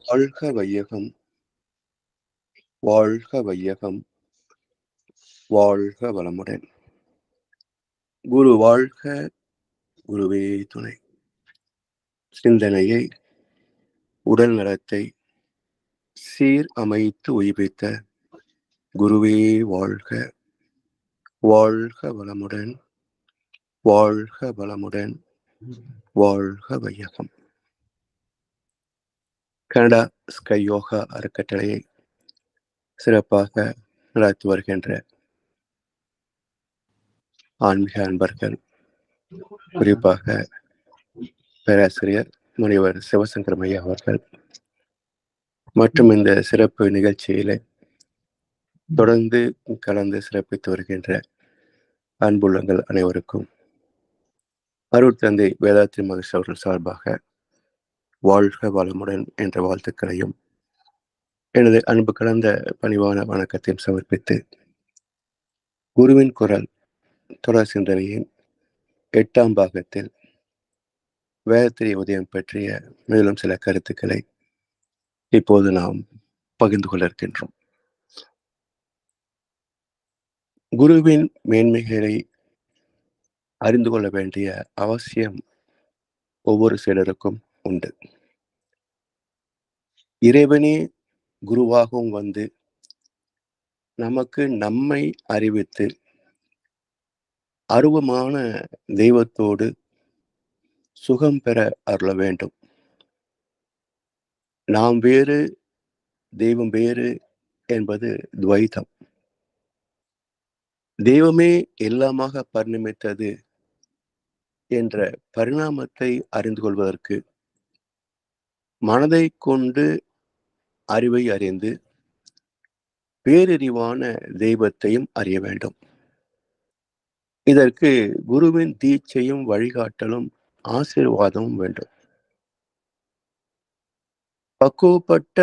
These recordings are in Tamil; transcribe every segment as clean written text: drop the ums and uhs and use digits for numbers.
வாழ்க வையகம், வாழ்க வையகம், வாழ்க வளமுடன். குரு வாழ்க, குருவே துணை. சிந்தனையை, உடல் நலத்தை சீர் அமைத்து உய்வித்த குருவே வாழ்க, வாழ்க வளமுடன், வாழ்க வளமுடன், வாழ்க வையகம். கனடா ஸ்கை யோகா அறக்கட்டளையை சிறப்பாக நடத்தி வருகின்ற ஆன்மீக அன்பர்கள், குறிப்பாக பேராசிரியர் முனிவர் சிவசங்கரம் ஐயா அவர்கள் மற்றும் இந்த சிறப்பு நிகழ்ச்சியில தொடர்ந்து கலந்து சிறப்பித்து வருகின்ற அன்புள்ளங்கள் அனைவருக்கும் அருட்தந்தை வேதாத்ரி மகேஷ் அவர்கள் சார்பாக வாழ்க வளமுடன் என்ற வாழ்த்துக்களையும் எனது அன்பு கலந்த பணிவான வணக்கத்தையும் சமர்ப்பித்து குருவின் குரல் தொடர் சிந்தனையின் 8ஆம் பாகத்தில் வேதத்திரி உதயம் பற்றிய மேலும் சில கருத்துக்களை இப்போது நாம் பகிர்ந்து கொள்ள இருக்கின்றோம். குருவின் மேன்மைகளை அறிந்து கொள்ள வேண்டிய அவசியம் ஒவ்வொரு சிலருக்கும் உண்டு. இறைவனே குருவாகவும் வந்து நமக்கு நம்மை அறிவித்து அருவமான தெய்வத்தோடு சுகம் பெற அருள வேண்டும். நாம் வேறு, தெய்வம் வேறு என்பது துவைதம். தெய்வமே எல்லாமாக பரிணமித்தது என்ற பரிணாமத்தை அறிந்து கொள்வதற்கு மனதை கொண்டு அறிவை அறிந்து பேரறிவான தெய்வத்தையும் அறிய வேண்டும். இதற்கு குருவின் தீட்சையும் வழிகாட்டலும் ஆசீர்வாதமும் வேண்டும். பக்குவப்பட்ட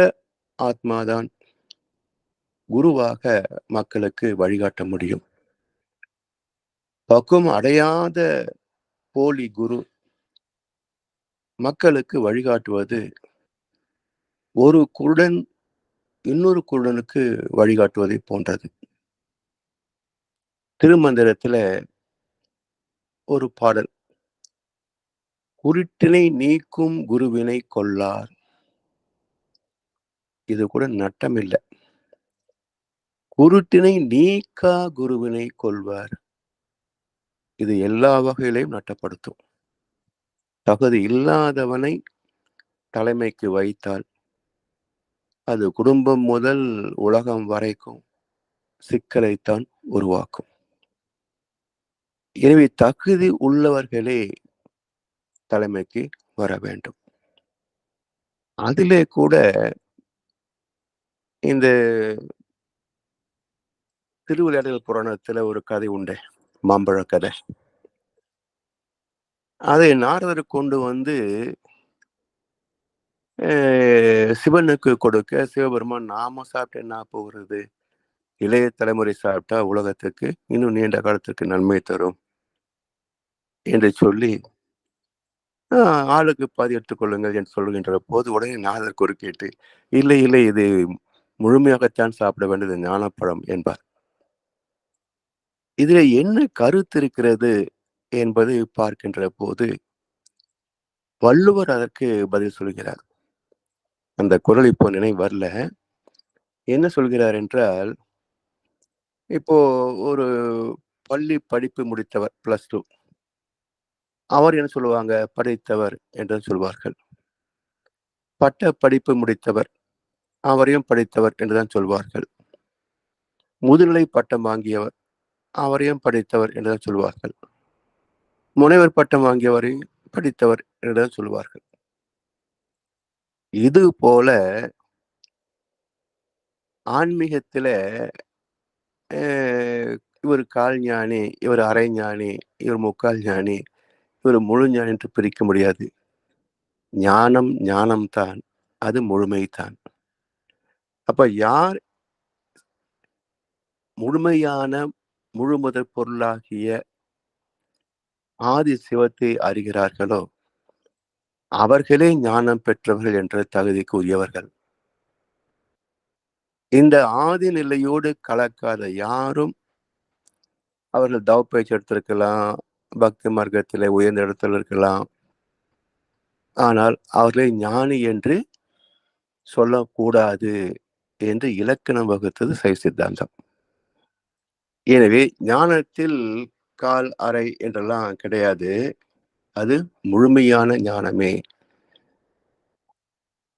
ஆத்மாதான் குருவாக மக்களுக்கு வழிகாட்ட முடியும். பக்குவம் அடையாத போலி குரு மக்களுக்கு வழிகாட்டுவது ஒரு குருடன் இன்னொரு குருடனுக்கு வழிகாட்டுவதை போன்றது. திருமந்திரத்துல ஒரு பாடல், குருட்டினை நீக்கும் குருவினை கொள்ளார். இது கூட நட்டம் இல்லை. குருட்டினை நீக்கா குருவினை கொள்வார். இது எல்லா வகையிலையும் நட்டப்படுத்தும். தகுதி இல்லாதவனை தலைமைக்கு வைத்தால் அது குடும்பம் முதல் உலகம் வரைக்கும் சிக்கலைத்தான் உருவாக்கும். எனவே தகுதி உள்ளவர்களே தலைமைக்கு வர வேண்டும். அதிலே கூட இந்த திருவிளையாடல் புராணத்துல ஒரு கதை உண்டு, மாம்பழ கதை. அதை நாரதர் கொண்டு வந்து சிவனுக்கு கொடுக்க, சிவபெருமான் நாம சாப்பிட்டு என்ன போகிறது, இளைய தலைமுறை சாப்பிட்டா உலகத்துக்கு இன்னும் நீண்ட காலத்துக்கு நன்மை தரும் என்று சொல்லி ஆளுக்கு பாதி எடுத்துக்கொள்ளுங்கள் என்று சொல்கின்ற போது உடனே நாரதர் குறுக்கிட்டு, இல்லை இல்லை, இது முழுமையாகத்தான் சாப்பிட வேண்டியது ஞானப்பழம் என்பார். இதுல என்ன கருத்து இருக்கிறது என்பதை பார்க்கின்ற போது வள்ளுவர் அதற்கு பதில் சொல்கிறார். அந்த குரல் இப்போ நினைவு வரல. என்ன சொல்கிறார் என்றால், இப்போ ஒரு பள்ளி படிப்பு முடித்தவர் +2, அவர் என்ன சொல்லுவாங்க, படித்தவர் என்று சொல்வார்கள். பட்ட படிப்பு முடித்தவர், அவரையும் படித்தவர் என்றுதான் சொல்வார்கள். முதுநிலை பட்டம் வாங்கியவர், அவரையும் படித்தவர் என்றுதான் சொல்வார்கள். முனைவர் பட்டம் வாங்கியவரை படித்தவர் என்றுதான் சொல்வார்கள். இது போல ஆன்மீகத்தில இவர் கால் ஞானி, இவர் அரை ஞானி, இவர் முக்கால் ஞானி, இவர் முழு ஞானி என்று பிரிக்க முடியாது. ஞானம் ஞானம்தான், அது முழுமைதான். அப்ப யார் முழுமையான முழுமுதற் பொருளாகிய ஆதி சிவத்தை அறிகிறார்களோ அவர்களே ஞானம் பெற்றவர்கள் என்ற தகுதிக்கு உரியவர்கள். இந்த ஆதி நிலையோடு கலக்காத யாரும் அவர்கள் தவப்பயிற்சி எடுத்திருக்கலாம், பக்தி மார்க்கத்திலே உயர்ந்த இடத்தில் இருக்கலாம். ஆனால் அவர்களை ஞானி என்று சொல்லக்கூடாது என்று இலக்கணம் வகுத்தது சைவ சித்தாந்தம். எனவே ஞானத்தில் கால் அரை என்றெல்லாம் கிடையாது. அது முழுமையான ஞானமே.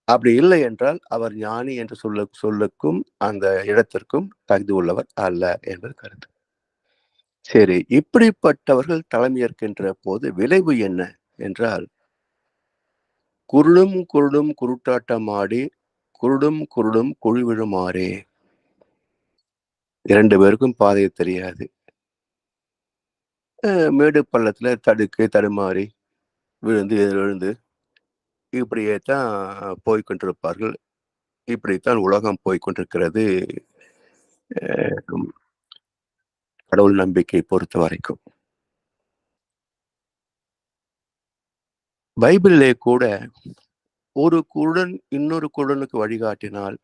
அப்படி இல்லை என்றால் அவர் ஞானி என்று சொல்லுக்கும் அந்த இடத்திற்கும் தகுதி உள்ளவர் அல்ல என்பது கருத்து. சரி, இப்படிப்பட்டவர்கள் தலைமையேற்கின்ற போது விளைவு என்ன என்றால், குருடும் குருடும் குருட்டாட்டம் ஆடி குருடும் குருடும் குழி விழுமாறே. 2 பேருக்கும் பாதை தெரியாது. மேடு பள்ளத்துல தடுக்கி தடுமாறி விழுந்து எழுந்து இப்படியே தான் போய்க்கொண்டிருப்பார்கள். இப்படித்தான் உலகம் போய்க்கொண்டிருக்கிறது. கடவுள் நம்பிக்கை பொறுத்த வரைக்கும். பைபிளிலே கூட ஒரு குருடன் இன்னொரு குருடனுக்கு வழிகாட்டினால்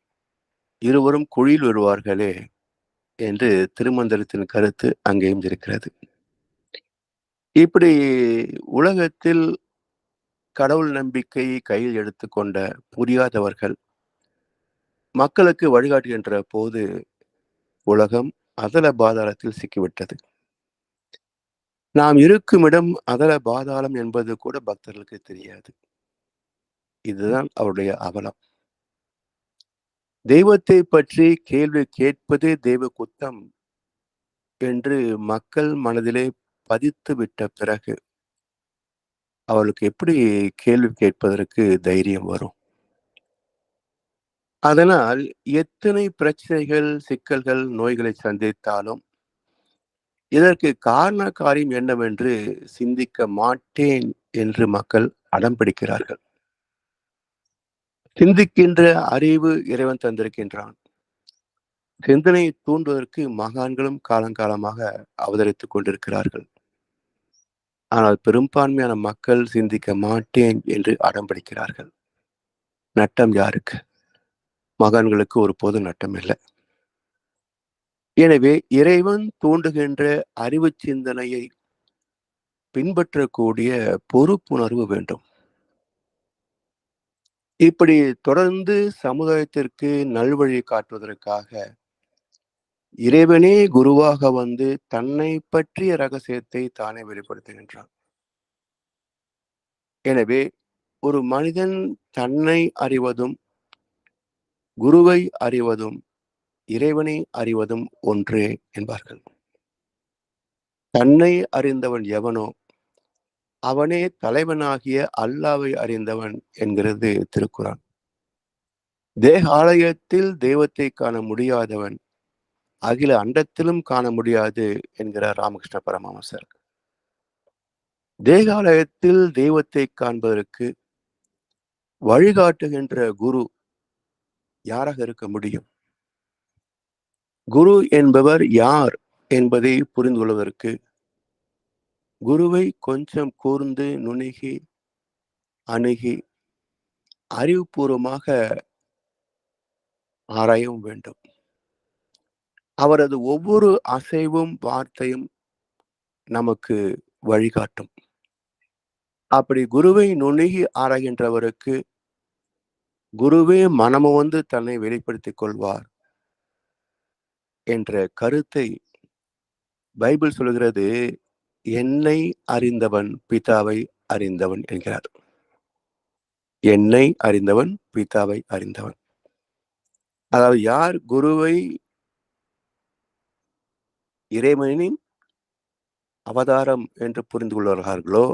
இருவரும் குழியில் விழுவார்களே என்று திருமந்திரத்தின் கருத்து அங்கேயும் இருக்கிறது. இப்படி உலகத்தில் கடவுள் நம்பிக்கையை கையில் எடுத்துக்கொண்ட புரியாதவர்கள் மக்களுக்கு வழிகாட்டுகின்ற போது உலகம் அதல பாதாளத்தில் சிக்கிவிட்டது. நாம் இருக்கும் இடம் அதல பாதாளம் என்பது கூட பக்தர்களுக்கு தெரியாது. இதுதான் அவருடைய அவலம். தெய்வத்தை பற்றி கேள்வி கேட்பதே தெய்வ குத்தம் என்று மக்கள் மனதிலே பதித்து விட்ட பிறகு அவளுக்கு எப்படி கேள்வி கேட்பதற்கு தைரியம் வரும்? அதனால் எத்தனை பிரச்சனைகள், சிக்கல்கள், நோய்களை சந்தித்தாலும் இதற்கு காரண காரியம் என்னவென்று சிந்திக்க மாட்டேன் என்று மக்கள் அடம் பிடிக்கிறார்கள். சிந்திக்கின்ற அறிவு இறைவன் தந்திருக்கின்றான். சிந்தனையை தூண்டுவதற்கு மகான்களும் காலங்காலமாக அவதரித்துக் கொண்டிருக்கிறார்கள். ஆனால் பெரும்பான்மையான மக்கள் சிந்திக்க மாட்டேன் என்று அடம் பிடிக்கிறார்கள். நட்டம் யாருக்கு? மகான்களுக்கு ஒரு நட்டம் இல்லை. எனவே இறைவன் தூண்டுகின்ற அறிவு சிந்தனையை பின்பற்றக்கூடிய பொறுப்புணர்வு வேண்டும். இப்படி தொடர்ந்து சமுதாயத்திற்கு நல்வழி காட்டுவதற்காக இறைவனே குருவாக வந்து தன்னை பற்றிய ரகசியத்தை தானே வெளிப்படுத்துகின்றான். எனவே ஒரு மனிதன் தன்னை அறிவதும் குருவை அறிவதும் இறைவனை அறிவதும் ஒன்றே என்பார்கள். தன்னை அறிந்தவன் எவனோ அவனே தலைவனாகிய அல்லாவை அறிந்தவன் என்கிறது திருக்குறான். தேக ஆலயத்தில் தெய்வத்தை காண முடியாதவன் அகில அண்டத்திலும் காண முடியாது என்கிறார் ராமகிருஷ்ண பரமஹம்சர். தேகாலயத்தில் தெய்வத்தை காண்பதற்கு வழிகாட்டுகின்ற குரு யாராக இருக்க முடியும்? குரு என்பவர் யார் என்பதை புரிந்து கொள்வதற்கு குருவை கொஞ்சம் கூர்ந்து நுணுகி அணுகி அறிவுபூர்வமாக ஆராயவும் வேண்டும். அவரது ஒவ்வொரு அசைவும் வார்த்தையும் நமக்கு வழிகாட்டும். அப்படி குருவை நுணுகி ஆராய்கின்றவருக்கு குருவே மனமும் வந்து தன்னை வெளிப்படுத்திக் கொள்வார் என்ற கருத்தை பைபிள் சொல்கிறது. என்னை அறிந்தவன் பிதாவை அறிந்தவன் என்கிறார். என்னை அறிந்தவன் பிதாவை அறிந்தவன். அதாவது யார் குருவை இறைவனின் அவதாரம் என்று புரிந்து கொள்கிறார்களோ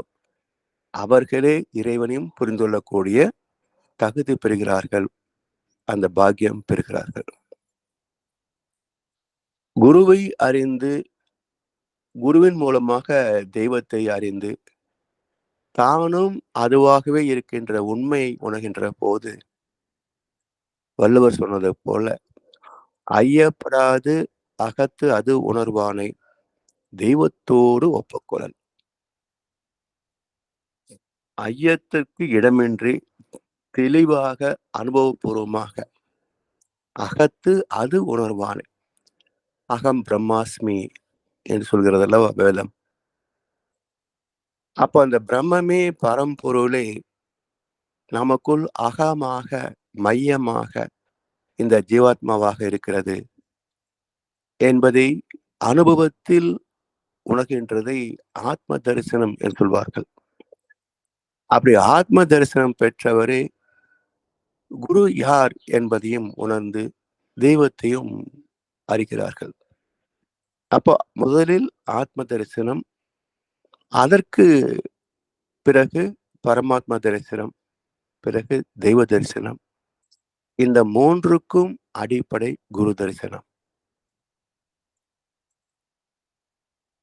அவர்களே இறைவனையும் புரிந்து கொள்ளக்கூடிய தகுதி பெறுகிறார்கள், அந்த பாக்கியம் பெறுகிறார்கள். குருவை அறிந்து குருவின் மூலமாக தெய்வத்தை அறிந்து தானும் அதுவாகவே இருக்கின்ற உண்மையை உணர்கின்ற போது வள்ளுவர் சொன்னது போல ஐயப்படாது அகத்து அது உணர்வானை தெய்வத்தோடு ஒப்புக்கொள்ளல். ஐயத்திற்கு இடமின்றி தெளிவாக அனுபவபூர்வமாக அகத்து அது உணர்வான். அகம் பிரம்மாஸ்மி என்று சொல்கிறதல்லவா வேதம். அப்போ அந்த பிரம்மமே பரம்பொருளே நமக்குள் அகமாக, மையமாக இந்த ஜீவாத்மாவாக இருக்கிறது என்பதை அனுபவத்தில் உணர்கின்றதை ஆத்ம தரிசனம் என்று சொல்வார்கள். அப்படி ஆத்ம தரிசனம் பெற்றவரே குரு யார் என்பதையும் உணர்ந்து தெய்வத்தையும் அறிகிறார்கள். அப்போ முதலில் ஆத்ம தரிசனம், அதற்கு பிறகு பரமாத்மா தரிசனம், பிறகு தெய்வ தரிசனம். இந்த மூன்றுக்கும் அடிப்படை குரு தரிசனம்.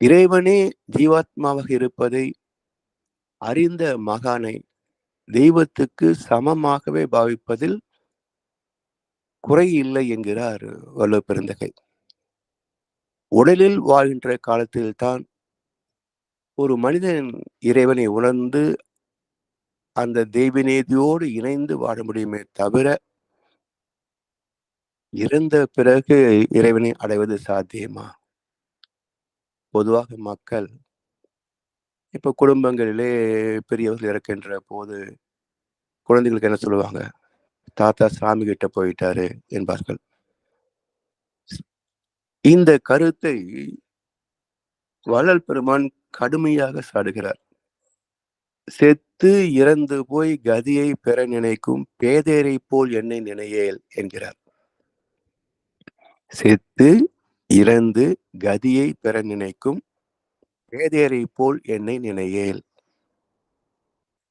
இறைவனே ஜீவாத்மாவாக இருப்பதை அறிந்த மகானை தெய்வத்துக்கு சமமாகவே பாவிப்பதில் குறை இல்லை என்கிறார் வள்ளுவ பெருந்தகை. உடலில் வாழ்கின்ற காலத்தில்தான் ஒரு மனிதன் இறைவனை உணர்ந்து அந்த தெய்வநீதியோடு இணைந்து வாழ முடியுமே தவிர இறந்த பிறகு இறைவனை அடைவது சாத்தியமா? பொதுவாக மக்கள் இப்ப குடும்பங்களிலே பெரியவர்கள் இறக்கின்ற போது குழந்தைகளுக்கு என்ன சொல்லுவாங்க? தாத்தா சாமி கிட்ட போயிட்டாரு என்பார்கள். இந்த கருத்தை வள்ளல் பெருமான் கடுமையாக சாடுகிறார். செத்து இறந்து போய் கதியை பெற நினைக்கும் பேதையரை போல் என்னை நினையேல் என்கிறார். செத்து இறந்து கதியை பெற நினைக்கும் பேதையரை போல் என்னை நினையேல்.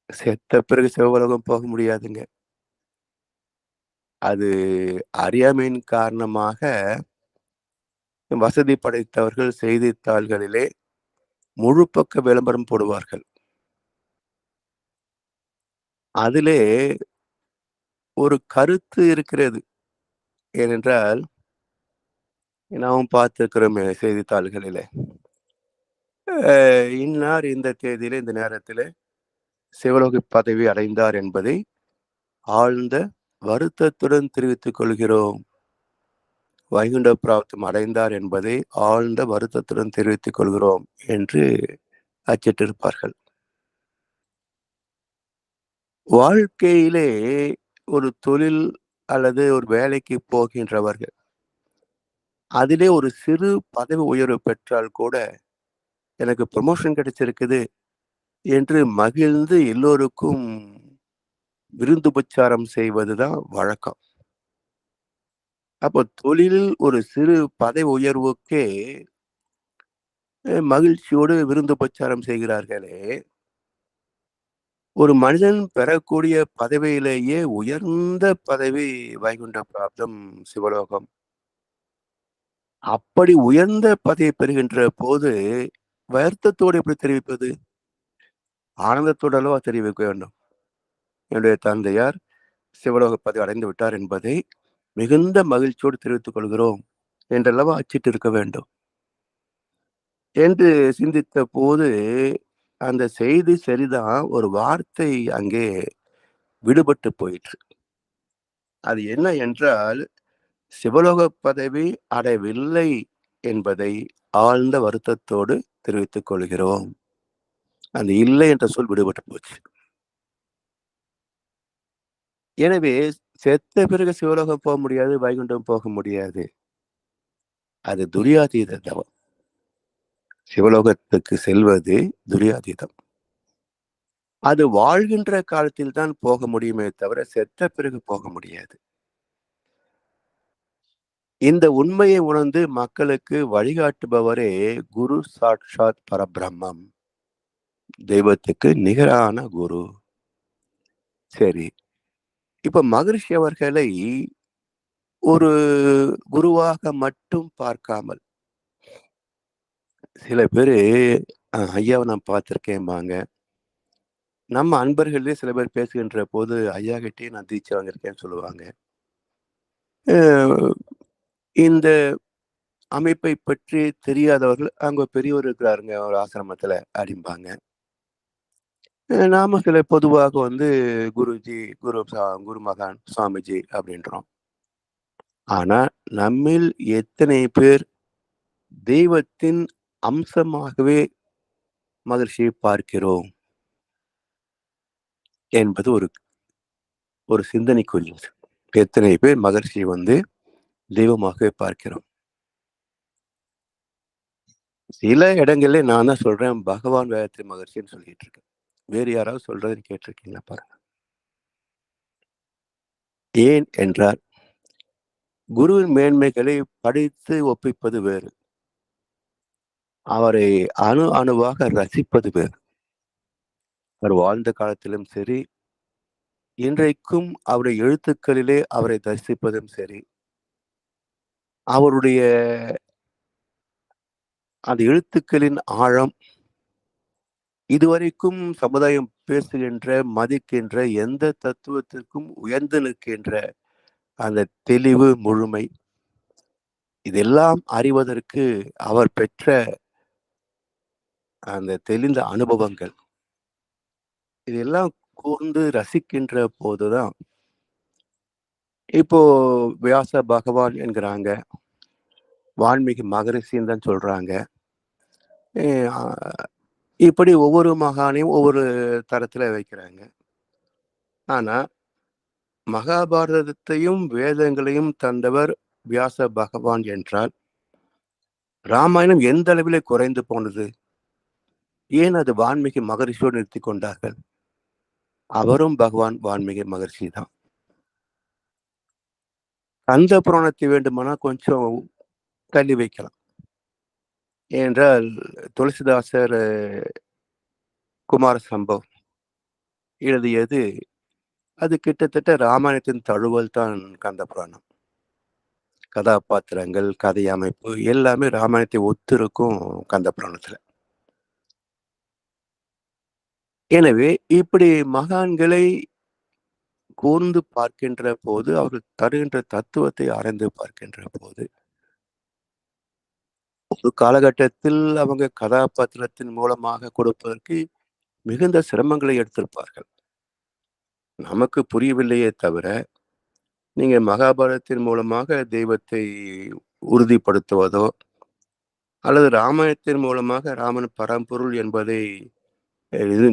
செத்த பிறகு சிவபுலகம் போக முடியாதுங்க. அது அறியாமையின் காரணமாக வசதி படைத்தவர்கள் செய்தித்தாள்களிலே முழு பக்க விளம்பரம் போடுவார்கள். அதிலே ஒரு கருத்து இருக்கிறது. ஏனென்றால் நாமும் பார்த்திருக்கிறோமே செய்தித்தாள்களிலே, இன்னார் இந்த தேதியிலே இந்த நேரத்திலே சிவலோக பதவி அடைந்தார் என்பதை ஆழ்ந்த வருத்தத்துடன் தெரிவித்துக் கொள்கிறோம். வைகுண்ட பிராப்தம் அடைந்தார் என்பதை ஆழ்ந்த வருத்தத்துடன் தெரிவித்துக் கொள்கிறோம் என்று அச்சிட்டிருப்பார்கள். வாழ்க்கையிலே ஒரு தொழில் அல்லது ஒரு வேலைக்கு போகின்றவர்கள் அதிலே ஒரு சிறு பதவி உயர்வு பெற்றால் கூட எனக்கு ப்ரமோஷன் கிடைச்சிருக்குது என்று மகிழ்ந்து எல்லோருக்கும் விருந்துபச்சாரம் செய்வதுதான் வழக்கம். அப்போ தொழிலில் ஒரு சிறு பதவி உயர்வுக்கே மகிழ்ச்சியோடு விருந்துபச்சாரம் செய்கிறார்களே, ஒரு மனிதன் பெறக்கூடிய பதவியிலேயே உயர்ந்த பதவி வைகுண்ட பிராப்தம், சிவலோகம். அப்படி உயர்ந்த பதவி பெறுகின்ற போது வருத்தத்தோடு எப்படி தெரிவிப்பது? ஆனந்தத்தோடு அல்லவா தெரிவிக்க வேண்டும். என்னுடைய தந்தையார் சிவலோக பதவி அடைந்து விட்டார் என்பதை மிகுந்த மகிழ்ச்சியோடு தெரிவித்துக் கொள்கிறோம் என்றல்லவா அச்சிட்டு இருக்க வேண்டும் என்று சிந்தித்த போது அந்த செய்தி சரிதான், ஒரு வார்த்தை அங்கே விடுபட்டு போயிற்று. அது என்ன என்றால், சிவலோக பதவி அடையவில்லை என்பதை ஆழ்ந்த வருத்தத்தோடு தெரிவித்துக் கொள்கிறோம். அந்த இல்லை என்ற சொல் விடுபட்டு போச்சு. எனவே செத்த பிறகு சிவலோகம் போக முடியாது, வைகுண்டம் போக முடியாது. அது துரியாதீத தவம். சிவலோகத்துக்கு செல்வது துரியாதீதம். அது வாழ்கின்ற காலத்தில் தான் போக முடியுமே தவிர செத்த பிறகு போக முடியாது. இந்த உண்மையை உணர்ந்து மக்களுக்கு வழிகாட்டுபவரே குரு சாட்சாத் பரபிரம்மம். தெய்வத்துக்கு நிகரான குரு. சரி, இப்ப மகரிஷி அவர்களை ஒரு குருவாக மட்டும் பார்க்காமல், சில பேரு ஐயாவை நான் பார்த்திருக்கேன்பாங்க. நம்ம அன்பர்களே சில பேர் பேசுகின்ற போது ஐயா கிட்டே நான் தீட்சை வாங்கியிருக்கேன்னு சொல்லுவாங்க. இந்த அமைப்பை பற்றி தெரியாதவர்கள் அங்க பெரியவர் இருக்கிறாருங்க ஒரு ஆசிரமத்துல அப்படிம்பாங்க. நாம சில பொதுவாக குருஜி, குரு மகான், சுவாமிஜி அப்படின்றோம். ஆனா, நம்மில் எத்தனை பேர் தெய்வத்தின் அம்சமாகவே மகிழ்ச்சியை பார்க்கிறோம் என்பது ஒரு ஒரு சிந்தனைக்குரியது. எத்தனை பேர் மகிழ்ச்சியை தெய்வமாகவே பார்க்கிறோம். சில இடங்கள்ல நான் தான் சொல்றேன், பகவான் வேதத்தை மகிழ்ச்சின்னு சொல்லிட்டு இருக்கேன். வேறு யாராவது சொல்றத கேட்டிருக்கீங்களா பாருங்க. ஏன் என்றால், குருவின் மேன்மைகளை படித்து ஒப்பிப்பது வேறு. அவரை அணு அணுவாக ரசிப்பது வேறு. அவர் வாழ்ந்த காலத்திலும் சரி, இன்றைக்கும் அவருடைய எழுத்துக்களிலே அவரை தரிசிப்பதும் சரி, அவருடைய அந்த எழுத்துக்களின் ஆழம், இதுவரைக்கும் சமுதாயம் பேசுகின்ற, மதிக்கின்ற எந்த தத்துவத்திற்கும் உயர்ந்து நிற்கின்ற அந்த தெளிவு, முழுமை, இதெல்லாம் அறிவதற்கு அவர் பெற்ற அந்த தெளிந்த அனுபவங்கள், இதெல்லாம் கூர்ந்து ரசிக்கின்ற போதுதான், இப்போ வியாச பகவான் என்கிறாங்க, வால்மீகி மகரிஷின்னு தான் சொல்றாங்க. எ அ இப்படி ஒவ்வொரு மகானையும் ஒவ்வொரு தரத்துல வைக்கிறாங்க. ஆனா, மகாபாரதத்தையும், வேதங்களையும் தந்தவர் வியாச பகவான் என்றால், ராமாயணம் எந்த அளவிலே குறைந்து போனது? ஏன் அது வான்மீகி மகரிஷியோடு நிறுத்திக் கொண்டார்கள்? அவரும் பகவான் வான்மீகி மகரிஷி தான். கந்த புராணத்தை வேண்டுமானா கொஞ்சம் தள்ளி வைக்கலாம். ஏனென்றால் துளசிதாசர் குமார சம்பவம் எழுதியது, அது கிட்டத்தட்ட ராமாயணத்தின் தழுவல் தான் கந்த புராணம். கதாபாத்திரங்கள், கதை அமைப்பு எல்லாமே ராமாயணத்தை ஒத்திருக்கும் கந்த புராணத்துல. எனவே இப்படி மகான்களை கூர்ந்து பார்க்கின்ற போது, அவர்கள் தருகின்ற தத்துவத்தை ஆராய்ந்து பார்க்கின்ற போது, ஒரு காலகட்டத்தில் அவங்க கதாபாத்திரத்தின் மூலமாக கொடுப்பதற்கு மிகுந்த சிரமங்களை எடுத்திருப்பார்கள். நமக்கு புரியவில்லையே தவிர, நீங்க மகாபாரதத்தின் மூலமாக தெய்வத்தை உறுதிப்படுத்துவதோ, அல்லது ராமாயணத்தின் மூலமாக ராமன் பரம்பொருள் என்பதை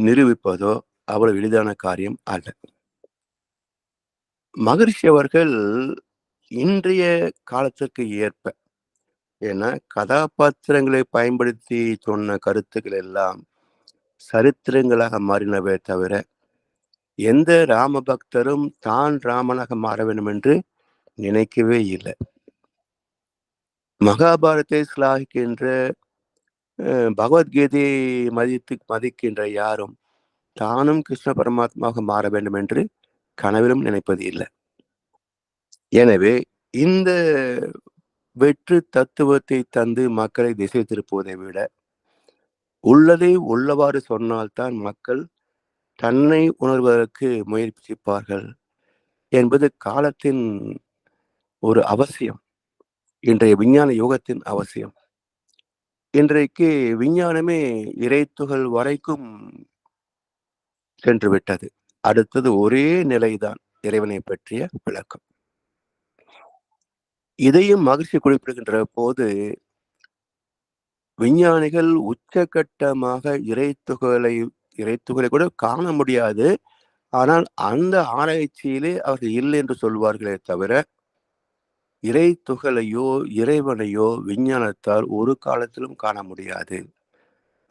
நிரூபிப்பதோ அவ்வளவு எளிதான காரியம் அல்ல. மகரிஷி அவர்கள் இன்றைய காலத்திற்கு ஏற்ப, ஏன்னா கதாபாத்திரங்களை பயன்படுத்தி சொன்ன கருத்துக்கள் எல்லாம் சரித்திரங்களாக மாறினவே தவிர, எந்த ராம பக்தரும் தான் ராமனாக மாற வேண்டும் என்று நினைக்கவே இல்லை. மகாபாரத்தை சிலாகிக்கின்ற, பகவத்கீதையை மதிக்கின்ற யாரும் தானும் கிருஷ்ண பரமாத்மாவாக மாற வேண்டும் என்று கனவிலும் நினைப்பது இல்லை. எனவே இந்த வெற்று தத்துவத்தை தந்து மக்களை திசை திருப்புவதை விட, உள்ளதை உள்ளவாறு சொன்னால்தான் மக்கள் தன்னை உணர்வதற்கு முயற்சிப்பார்கள் என்பது காலத்தின் ஒரு அவசியம். இன்றைய விஞ்ஞான யுகத்தின் அவசியம். இன்றைக்கு விஞ்ஞானமே இறைத்துகள் வரைக்கும் சென்று விட்டது. அடுத்தது ஒரே நிலைதான், இறைவனை பற்றிய விளக்கம். இதையும் மகிழ்ச்சி குறிப்பிடுகின்ற போது, விஞ்ஞானிகள் உச்சகட்டமாக இறைத்துகளை கூட காண முடியாது. ஆனால் அந்த ஆராய்ச்சியிலே அவர்கள் இல்லை என்று சொல்வார்களே தவிர, இறை துகளையோ இறைவனையோ விஞ்ஞானத்தால் ஒரு காலத்திலும் காண முடியாது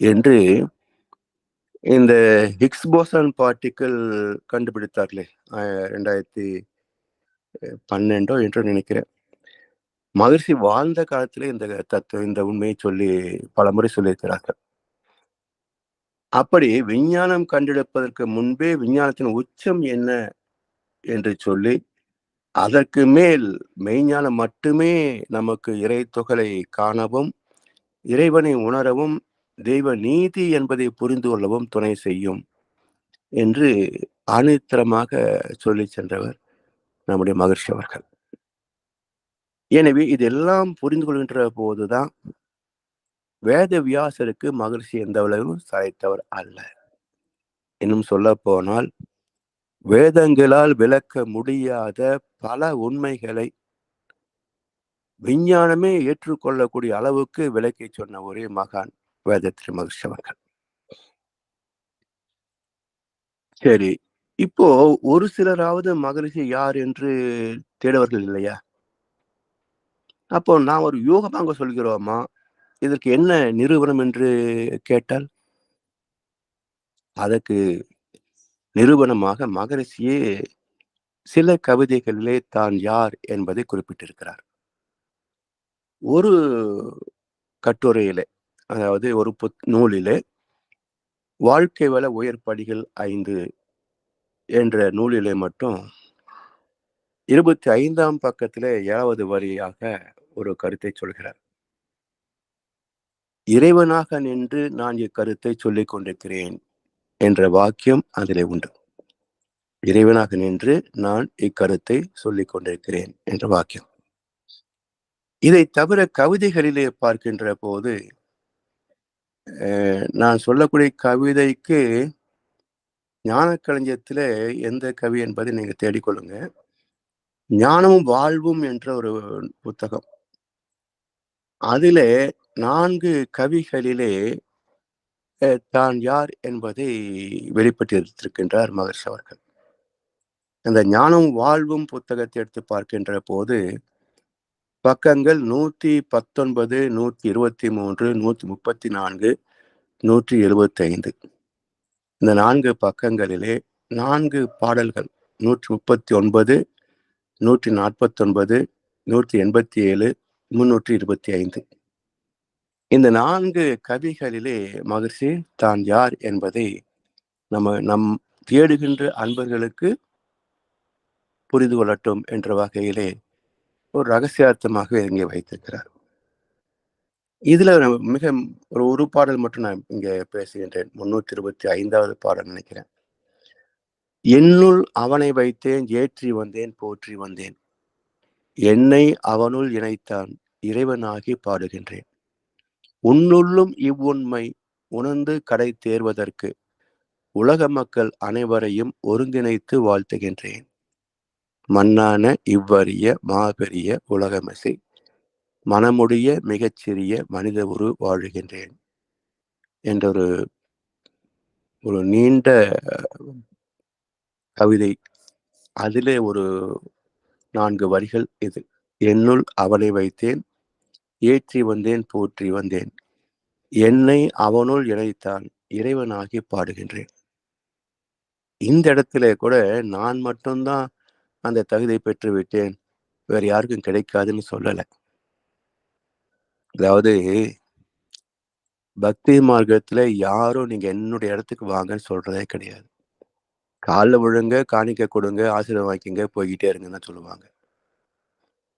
என்று இந்த ஹிக்ஸ் போசான் பார்ட்டிக்கிள் கண்டுபிடித்தார்களே, 2012 என்றோ நினைக்கிறேன். மகிழ்ச்சி வாழ்ந்த காலத்திலே இந்த உண்மையை பலமுறை சொல்லியிருக்கிறார்கள். அப்படி விஞ்ஞானம் கண்டெடுப்பதற்கு முன்பே விஞ்ஞானத்தின் உச்சம் என்ன என்று சொல்லி, அதற்கு மேல் மெய்ஞானம் மட்டுமே நமக்கு இறை துகளை காணவும், இறைவனை உணரவும், தெய்வ நீதி என்பதை புரிந்து கொள்ளவும் துணை செய்யும் என்று ஆணித்தரமாக சொல்லி சென்றவர் நம்முடைய மகரிஷி அவர்கள். எனவே இதெல்லாம் புரிந்து கொள்கின்ற போதுதான், வேத வியாசருக்கு மகரிஷி எந்த அளவும் சளைத்தவர் அல்ல. இன்னும் சொல்லப்போனால் வேதங்களால் விளக்க முடியாத பல உண்மைகளை விஞ்ஞானமே ஏற்றுக்கொள்ளக்கூடிய அளவுக்கு விளக்கி சொன்ன ஒரே மகான் வேதத்ரி மகர்ஷி அவர்கள். சரி, இப்போ ஒரு சிலராவது மகரிஷி யார் என்று தேடுவர்கள் இல்லையா? அப்போ நாம் ஒரு யூகமாக சொல்கிறோமா? இதற்கு என்ன நிரூபணம் என்று கேட்டால், அதற்கு நிரூபணமாக மகரிஷியே சில கவிதைகளிலே தான் யார் என்பதை குறிப்பிட்டிருக்கிறார். ஒரு கட்டுரையிலே, அதாவது ஒரு நூலிலே வாழ்க்கை வள உயர் படிகள் 5 என்ற நூலிலே மட்டும் 25ஆம் பக்கத்திலே 7வது வரியாக ஒரு கருத்தை சொல்கிறார். இறைவனாக நின்று நான் இக்கருத்தை சொல்லிக் கொண்டிருக்கிறேன் என்ற வாக்கியம் அதிலே உண்டு. இறைவனாக நின்று நான் இக்கருத்தை சொல்லிக் கொண்டிருக்கிறேன் என்ற வாக்கியம். இதை தவிர கவிதைகளிலே பார்க்கின்ற போது நான் சொல்லக்கூடிய கவிதைக்கு ஞானக்களஞ்சியத்திலே எந்த கவி என்பதை நீங்க தேடிக்கொள்ளுங்க. ஞானமும் வாழ்வும் என்ற ஒரு புத்தகம். அதிலே 4 கவிகளிலே தான் யார் என்பதை வெளிப்படுத்தியிருக்கின்றார் மகர்ஷி அவர்கள். அந்த ஞானம் வாழ்வும் புத்தகத்தை எடுத்து பார்க்கின்ற போது பக்கங்கள் 119, 123, 134, 175. இந்த 4 பக்கங்களிலே 4 பாடல்கள் 139, 149, 187, 325. இந்த 4 கவிகளிலே மகர்ஷி தான் யார் என்பதை நம் தேடுகின்ற அன்பர்களுக்கு புரிந்து கொள்ளட்டும் என்ற வகையிலே ஒரு ரகசியார்த்தமாக இங்கே வைத்திருக்கிறார். இதுல மிக ஒரு பாடல் மட்டும் நான் இங்க பேசுகின்றேன். 325வது பாடல் நினைக்கிறேன். என்னுள் அவனை வைத்தேன், ஏற்றி வந்தேன், போற்றி வந்தேன். என்னை அவனுள் இணைத்தான், இறைவனாகி பாடுகின்றேன். உன்னுள்ளும் இவ்வுண்மை உணர்ந்து கடை தேர்வதற்கு உலக மக்கள் அனைவரையும் ஒருங்கிணைத்து வாழ்த்துகின்றேன். மண்ணான இவ்வரிய மாபெரிய உலகமசை மனமுடைய மிகச்சிறிய மனித உரு வாழுகின்றேன் என்ற ஒரு நீண்ட கவிதை. அதிலே ஒரு 4 வரிகள் இது. என்னுள் அவனை வைத்தேன், ஏற்றி வந்தேன், போற்றி வந்தேன். என்னை அவனுள் இணைத்தான், இறைவனாகி பாடுகின்றேன். இந்த இடத்திலே கூட நான் மட்டும்தான் அந்த தகுதியை பெற்று விட்டேன், வேற யாருக்கும் கிடைக்காதுன்னு சொல்லல. அதாவது பக்தி மார்க்கத்துல யாரும் நீங்க என்னுடைய இடத்துக்கு வாங்கன்னு சொல்றதே கிடையாது. காலில் விழுங்க, காணிக்க கொடுங்க, ஆசீர்வாதம் வாங்கிக்கங்க, போய்கிட்டே இருங்கன்னு தான் சொல்லுவாங்க.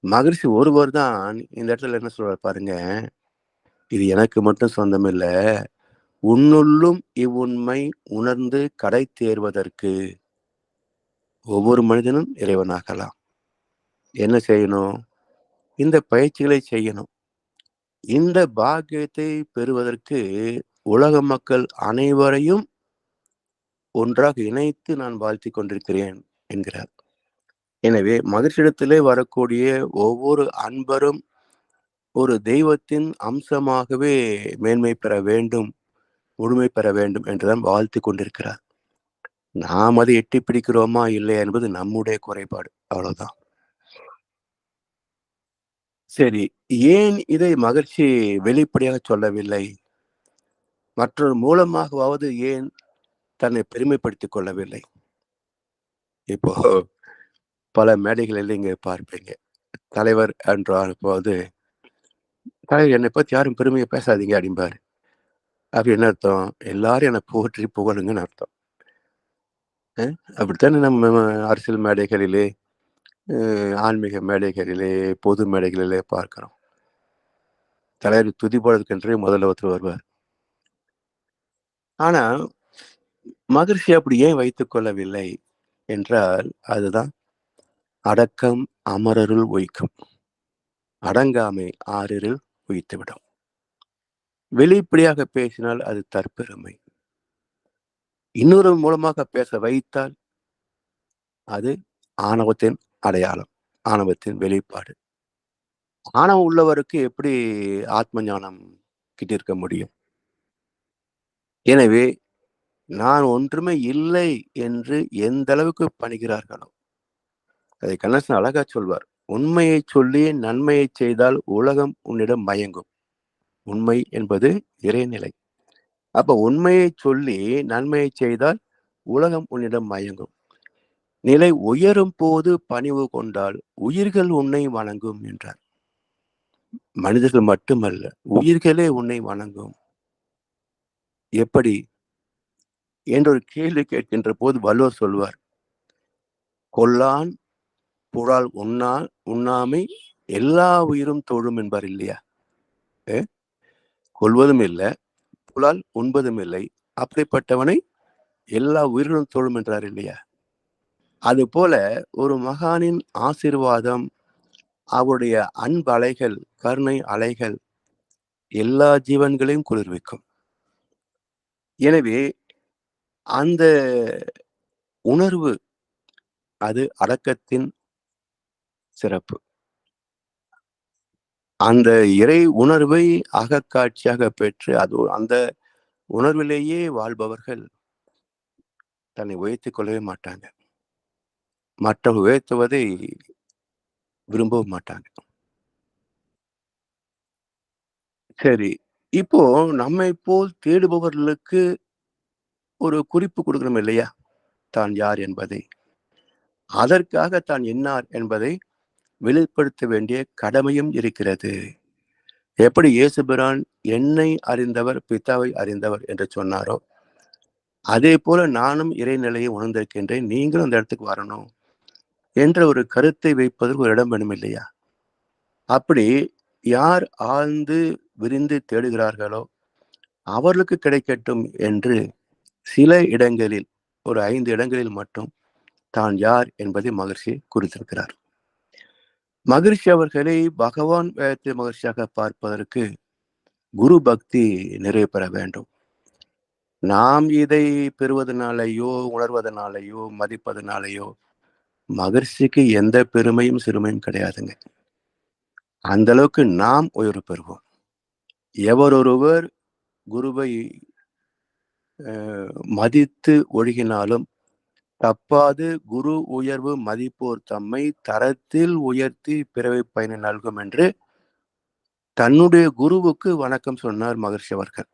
மகரிஷி ஒருவர் தான் இந்த இடத்துல என்ன சொல்றாரு பாருங்க, இது எனக்கு மட்டும் சொந்தம் இல்ல, உன்னுள்ளும் இவ்வுண்மை உணர்ந்து கடை தேர்வதற்கு ஒவ்வொரு மனிதனும் இறைவனாகலாம். என்ன செய்யணும்? இந்த பயிற்சிகளை செய்யணும். இந்த பாக்கியத்தை பெறுவதற்கு உலக மக்கள் அனைவரையும் ஒன்றாக இணைத்து நான் வாழ்த்திக் கொண்டிருக்கிறேன் என்கிறார். எனவே மகிழ்ச்சியிடத்திலே வரக்கூடிய ஒவ்வொரு அன்பரும் ஒரு தெய்வத்தின் அம்சமாகவே மேன்மை பெற வேண்டும், முழுமை பெற வேண்டும் என்றுதான் வாழ்த்து கொண்டிருக்கிறார். நாம் அதை எட்டி பிடிக்கிறோமா இல்லையா என்பது நம்முடைய குறைபாடு, அவ்வளவுதான். சரி, ஏன் இதை மகிழ்ச்சி வெளிப்படையாக சொல்லவில்லை? மற்றொரு மூலமாகவாவது ஏன் தன்னை பெருமைப்படுத்திக் கொள்ளவில்லை? இப்போ பல மேடைகளில் நீங்க பார்ப்பீங்க. தலைவர் என்ற போது, தலைவர் என்னை பத்தி யாரும் பெருமையா பேசாதீங்க அப்படிம்பாரு. அப்படி என்ன அர்த்தம்? எல்லாரும் என்னை போற்றி புகழுங்கன்னு அர்த்தம். அப்படித்தானே நம்ம அரசியல் மேடைகளிலே, ஆன்மீக மேடைகளிலே, பொது மேடைகளிலே பார்க்கிறோம். தலைவர் துதிப்பாடுவதற்கென்றே முதல்ல ஒருத்தர் வருவார். ஆனா மகிழ்ச்சி அப்படி ஏன் வைத்துக் கொள்ளவில்லை என்றால், அதுதான் அடக்கம் அமரருள் உய்க்கும். அடங்காமை ஆறிருள் உய்த்துவிடும். வெளிப்படையாக பேசினால் அது தற்பெருமை. இன்னொரு மூலமாக பேச வைத்தால் அது ஆணவத்தின் அடையாளம், ஆணவத்தின் வெளிப்பாடு. ஆணவம் உள்ளவருக்கு எப்படி ஆத்ம ஞானம் கிட்டிருக்க முடியும்? எனவே நான் ஒன்றுமே இல்லை என்று எந்த அளவுக்கு பணிகிறார்களோ, அதை கண்ணதாசன் அழகா சொல்வார். உண்மையைச் சொல்லி நன்மையைச் செய்தால் உலகம் உன்னிடம் மயங்கும். உண்மை என்பது இறைநிலை. அப்ப உண்மையைச் சொல்லி நன்மையைச் செய்தால் உலகம் உன்னிடம் மயங்கும். நிலை உயரும் போது பணிவு கொண்டால் உயிர்கள் உன்னை வணங்கும் என்றார். மனிதர்கள் மட்டுமல்ல, உயிர்களே உன்னை வணங்கும். எப்படி என்ற ஒரு கேள்வி கேட்கின்ற போது வள்ளுவர் சொல்வார், கொல்லான் புலால் உண்ணாமை எல்லா உயிரும் தொழும் என்பார் இல்லையா? கொல்வதும் இல்லை, புலால் உண்பதும் இல்லை, அப்படிப்பட்டவனை எல்லா உயிர்களும் தொழும் என்றார் இல்லையா? அது போல ஒரு மகானின் ஆசீர்வாதம், அவருடைய அன்பு அலைகள், கருணை அலைகள் எல்லா ஜீவன்களையும் குளிர்விக்கும். எனவே அந்த உணர்வு அது அடக்கத்தின் சிறப்பு. அந்த இறை உணர்வை அகக்காட்சியாக பெற்று அந்த உணர்விலேயே வாழ்பவர்கள் தன்னை உயர்த்திக் கொள்ளவே மாட்டாங்க. மற்றவர்கள் உயர்த்துவதை விரும்பவும் மாட்டாங்க. சரி, இப்போ நம்மை போல் தேடுபவர்களுக்கு ஒரு குறிப்பு கொடுக்கணும் இல்லையா? தான் யார் என்பதை. அதற்காக தான் என்னார் என்பதை வெளிப்படுத்த வேண்டிய கடமையும் இருக்கிறது. எப்படி இயேசுபிரான் என்னை அறிந்தவர் பிதாவை அறிந்தவர் என்று சொன்னாரோ, அதே போல நானும் இறைநிலையை உணர்ந்திருக்கின்றேன், நீங்களும் அந்த இடத்துக்கு வரணும் என்ற ஒரு கருத்தை வைப்பதற்கு ஒரு இடம் வேணும் இல்லையா? அப்படி யார் ஆழ்ந்து விரிந்து தேடுகிறார்களோ அவர்களுக்கு கிடைக்கட்டும் என்று சில இடங்களில், ஒரு 5 இடங்களில் மட்டும் தான் யார் என்பதை மகர்ஷி குறித்திருக்கிறார். மகரிஷி அவர்களை பகவான் வேதத்தை மகர்ஷியாக பார்ப்பதற்கு குரு பக்தி நிறைவு பெற வேண்டும். நாம் இதை பெறுவதனாலேயோ உணர்வதனாலேயோ மதிப்பதனாலேயோ மகர்ஷிக்கு எந்த பெருமையும் சிறுமையும் கிடையாதுங்க. அந்த அளவுக்கு நாம் உயர்வு பெறுவோம். எவரொருவர் குருவை மதித்து ஒழுகினாலும் தப்பாது குரு உயர்வு மதிப்போர் தம்மை தரத்தில் உயர்த்தி பிறவை பயனை நல்கும் என்று தன்னுடைய குருவுக்கு வணக்கம் சொன்னார் மகர்ஷி அவர்கள்.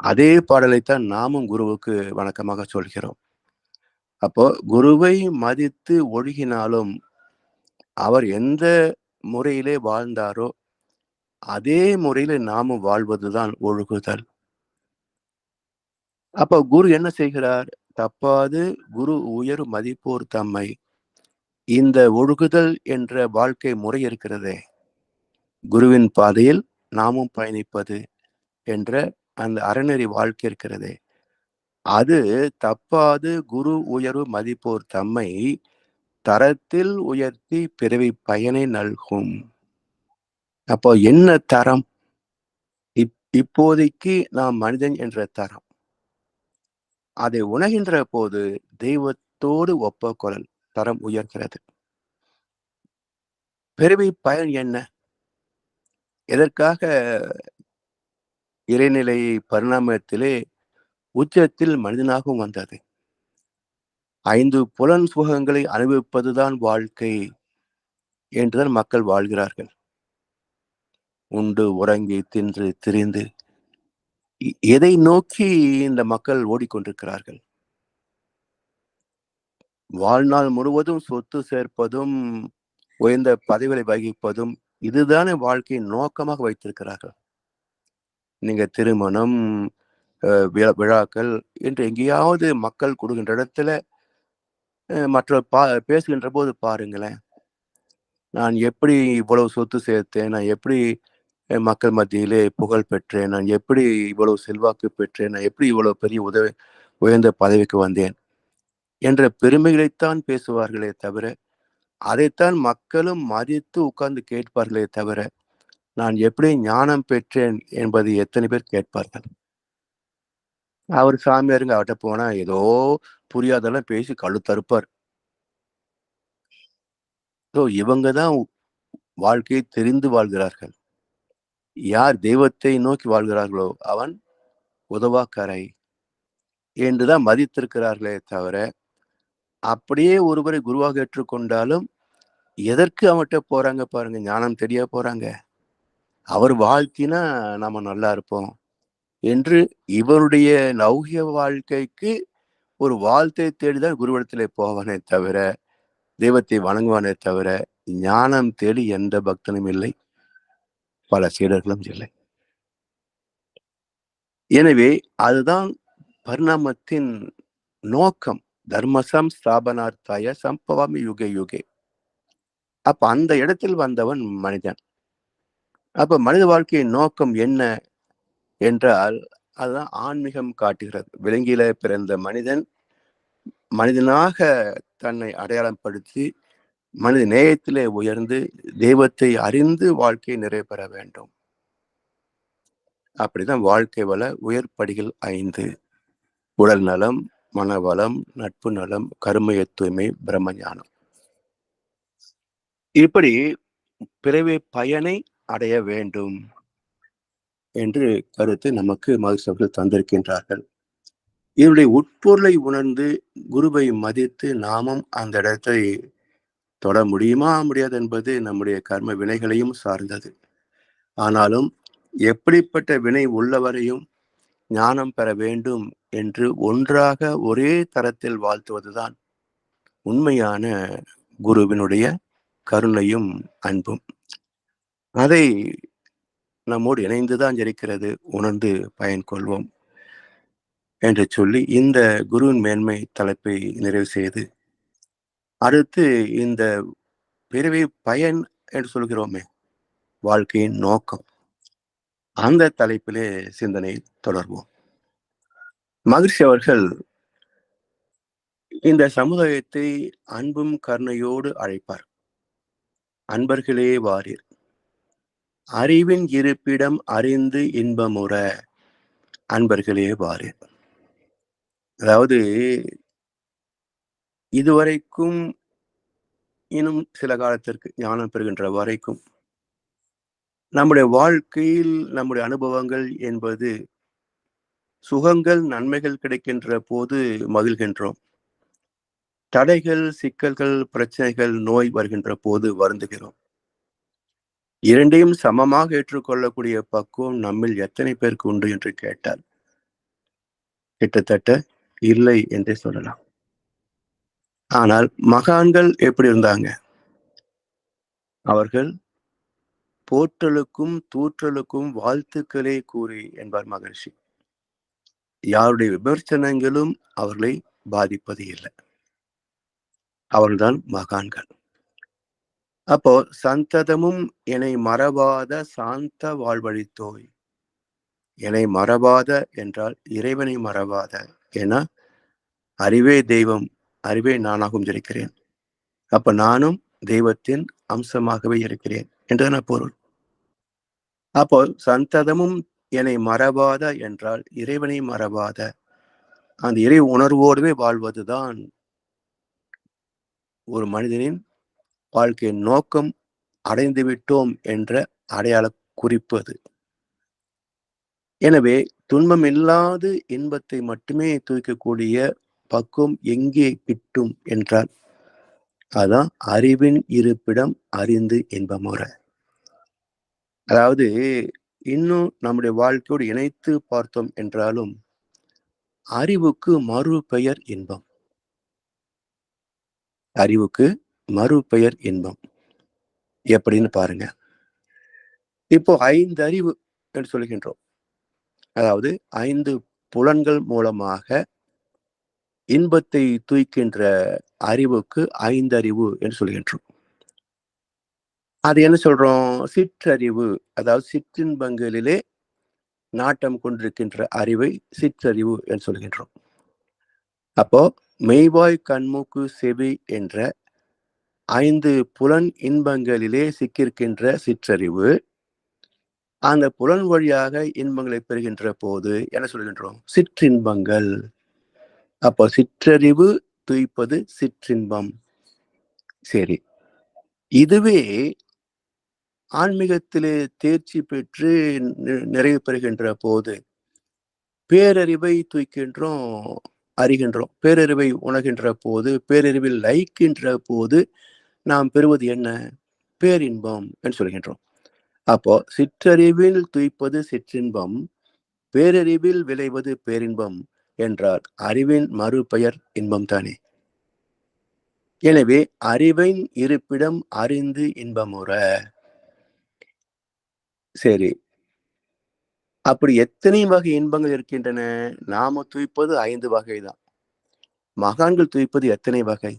அதே பாடலைத்தான் நாமும் குருவுக்கு வணக்கமாக சொல்கிறோம். அப்போ குருவை மதித்து ஒழுகினாலும் அவர் எந்த முறையிலே வாழ்ந்தாரோ அதே முறையில நாமும் வாழ்வதுதான் ஒழுகுதல். அப்போ குரு என்ன செய்கிறார்? தப்பாது குரு உயர் மதிப்போர் தம்மை, இந்த ஒழுகுதல் என்ற வாழ்க்கை முறை இருக்கிறதே, குருவின் பாதையில் நாமும் பயணிப்பது என்ற அந்த அறநெறி வாழ்க்கை இருக்கிறதே, அது தப்பாது குரு உயர்வு மதிப்போர் தம்மை தரத்தில் உயர்த்தி பிறவி பயனை நல்கும். அப்போ என்ன தரம்? இப்போதைக்கு நாம் மனிதன் என்ற தரம். அதை உணர்கின்ற போது தெய்வத்தோடு ஒப்பக்கொள்ளல் தரம் உயர்கிறது. பிறவி பயன் என்ன? எதற்காக இறைநிலை பரிணாமத்திலே உச்சத்தில் மனிதனாகவும் வந்தது? 5 புலன் சுகங்களை அனுபவிப்பதுதான் வாழ்க்கை என்றுதான் மக்கள் வாழ்கிறார்கள். உண்டு உறங்கி தின்று திரிந்து எதை நோக்கி இந்த மக்கள் ஓடிக்கொண்டிருக்கிறார்கள்? வாழ்நாள் முழுவதும் சொத்து சேர்ப்பதும் உயர்ந்த பதவிகளை வகிப்பதும் இதுதானே வாழ்க்கையின் நோக்கமாக வைத்திருக்கிறார்கள். நீங்க திருமணம், விழாக்கள் என்று எங்கேயாவது மக்கள் கூடுகின்ற இடத்துல மற்ற பேசுகின்ற போது பாருங்களேன், நான் எப்படி இவ்வளவு சொத்து சேர்த்தேன், நான் எப்படி மக்கள் மத்தியிலே புகழ் பெற்றேன், நான் எப்படி இவ்வளவு செல்வாக்கு பெற்றேன், நான் எப்படி இவ்வளவு பெரிய உயர்ந்த பதவிக்கு வந்தேன் என்ற பெருமைகளைத்தான் பேசுவார்களே தவிர, அதைத்தான் மக்களும் மதித்து உட்கார்ந்து கேட்பார்களே தவிர, நான் எப்படி ஞானம் பெற்றேன் என்பதை எத்தனை பேர் கேட்பார்கள்? அவர் சாமியாருங்க அவர்ட்ட போனா ஏதோ புரியாதெல்லாம் பேசி கழுத்தறுப்பார். ஸோ இவங்க தான் வாழ்க்கையை தெரிந்து வாழ்கிறார்கள். யார் தெய்வத்தை நோக்கி வாழ்கிறார்களோ அவன் உதவாக்கரை என்றுதான் மதித்திருக்கிறார்களே தவிர, அப்படியே ஒருவரை குருவாக ஏற்றுக்கொண்டாலும் எதற்கு அவன்கிட்ட போறாங்க பாருங்க, ஞானம் தெரிய போறாங்க. அவர் வாழ்த்தினா நாம நல்லா இருப்போம் என்று இவருடைய லௌகிக வாழ்க்கைக்கு ஒரு வாழ்த்தை தேடிதான் குருவிடத்திலே போவானே தவிர, தெய்வத்தை வணங்குவானே தவிர, ஞானம் தேடி எந்த பக்தனும் இல்லை, பல சீடர்களும் இல்லை. எனவே அதுதான் பரிணாமத்தின் நோக்கம். தர்மசம் ஸ்தாபனார்த்தாய சம்பவாமி யுகே யுகே. அப்ப அந்த இடத்தில் வந்தவன் மனிதன். அப்ப மனித வாழ்க்கையின் நோக்கம் என்ன என்றால், அதுதான் ஆன்மீகம் காட்டுகிறது. விலங்கில பிறந்த மனிதன் மனிதனாக தன்னை அடையாளம் படுத்தி மனித நேயத்திலே உயர்ந்து தெய்வத்தை அறிந்து வாழ்க்கை நிறைவு பெற வேண்டும். அப்படிதான் வாழ்க்கை வள உயர்படிகள் 5: உடல் நலம், மனவளம், நட்பு நலம், கருமைய தூய்மை, பிரம்மஞானம். இப்படி பிறவி பயனை அடைய வேண்டும் என்று கருத்து நமக்கு மகிழ்ச்சி அவர்கள் தந்திருக்கின்றார்கள். இதனுடைய உட்பொருளை உணர்ந்து குருவை மதித்து நாமும் அந்த இடத்தை தொட முடியுமா முடியாது என்பது நம்முடைய கர்ம வினைகளையும் சார்ந்தது. ஆனாலும் எப்படிப்பட்ட வினை உள்ளவரையும் ஞானம் பெற வேண்டும் என்று ஒன்றாக ஒரே தரத்தில் வாழ்த்துவதுதான் உண்மையான குருவினுடைய கருணையும் அன்பும். அதை நம்மோடு இணைந்துதான் இருக்கிறது, உணர்ந்து பயன் கொள்வோம் என்று சொல்லி இந்த குருவின் மேன்மை தலைப்பை நிறைவு செய்து, அடுத்து இந்த பிறவி பயன் என்று சொல்கிறோமே, வாழ்க்கையின் நோக்கம், அந்த தலைப்பிலே சிந்தனை தொடர்வோம். மகிழ்ச்சி அவர்கள் இந்த சமுதாயத்தை அன்பும் கருணையோடு அழைப்பார். அன்பர்களே வாரீர், அறிவின் இருப்பிடம் அறிந்து இன்பமுற, அன்பர்களே வாரீர். அதாவது இதுவரைக்கும் இன்னும் சில காலத்திற்கு ஞானம் பெறுகின்ற வரைக்கும் நம்முடைய வாழ்க்கையில் நம்முடைய அனுபவங்கள் என்பது சுகங்கள் நன்மைகள் கிடைக்கின்ற போது மகிழ்கின்றோம், தடைகள் சிக்கல்கள் பிரச்சனைகள் நோய் வருகின்ற போது வருந்துகிறோம். இரண்டையும் சமமாக ஏற்றுக்கொள்ளக்கூடிய பக்குவம் நம்மில் எத்தனை பேருக்கு உண்டு என்று கேட்டால் கிட்டத்தட்ட இல்லை என்றே சொல்லலாம். ஆனால் மகான்கள் எப்படி இருந்தாங்க? அவர்கள் போற்றலுக்கும் தூற்றலுக்கும் வாழ்த்துக்களே கூறி என்பார் மகர்ஷி. யாருடைய விமர்சனங்களும் அவர்களை பாதிப்பது இல்லை. அவர்கள்தான் மகான்கள். அப்போ சந்ததமும் என்னை மறவாத சாந்த வாழ்வழித்தோய். என்னை மறவாத என்றால் இறைவனை மறவாத. ஏன்னா அறிவே தெய்வம், அறிவே நானாகவும் இருக்கிறேன். அப்ப நானும் தெய்வத்தின் அம்சமாகவே இருக்கிறேன் என்றுதான பொருள். அப்போ சந்ததமும் என்னை மறவாத என்றால் இறைவனை மறவாத, அந்த இறை உணர்வோடுவே வாழ்வதுதான் ஒரு மனிதனின் வாழ்க்கையின் நோக்கம், அடைந்து விட்டோம் என்ற அடையாள குறிப்பு அது. எனவே துன்பம் இல்லாது இன்பத்தை மட்டுமே தூக்கக்கூடிய பக்குவம் எங்கே கிட்டும் என்றால் அதான் அறிவின் இருப்பிடம் அறிந்து இன்பமுற. அதாவது இன்னும் நம்முடைய வாழ்க்கையோடு இணைத்து பார்த்தோம் என்றாலும் அறிவுக்கு மறு பெயர் இன்பம். அறிவுக்கு மறு பெயர் இன்பம் எப்படின்னு பாருங்க. இப்போ 5 அறிவு என்று சொல்கின்றோம். அதாவது 5 புலன்கள் மூலமாக இன்பத்தை தூய்க்கின்ற அறிவுக்கு 5 அறிவு என்று சொல்கின்றோம். அது என்ன சொல்றோம்? சிற்றறிவு, அதாவது சிற்றின்பங்களிலே நாட்டம் கொண்டிருக்கின்ற அறிவை சிற்றறிவு என்று சொல்கின்றோம். அப்போ மெய்வாய் கண்மூக்கு செவி என்ற 5 புலன் இன்பங்களிலே சிக்கிருக்கின்ற சிற்றறிவு அந்த புலன் வழியாக இன்பங்களை பெறுகின்ற போது என்ன சொல்கின்றோம்? சிற்றின்பங்கள். அப்போ சிற்றறிவு துய்ப்பது சிற்றின்பம். சரி. இதுவே ஆன்மீகத்திலே தேர்ச்சி பெற்று நிறைவு பெறுகின்ற போது, பேரறிவை தூய்க்கின்றோம், அறிகின்றோம். பேரறிவை உணர்கின்ற போது, பேரறிவில் லயிக்கின்ற போது, நாம் பெறுவது என்ன? பேரின்பம் என்று சொல்கின்றோம். அப்போ சிற்றறிவில் துய்ப்பது சிற்றின்பம், பேரறிவில் விளைவது பேரின்பம் என்றால் அறிவின் மறுபெயர் இன்பம் தானே. எனவே அறிவின் இருப்பிடம் அறிந்து இன்பமுற. சரி. அப்படி எத்தனை வகை இன்பங்கள் இருக்கின்றன? நாம துய்ப்பது 5 வகை தான். மகான்கள் துய்ப்பது எத்தனை வகை?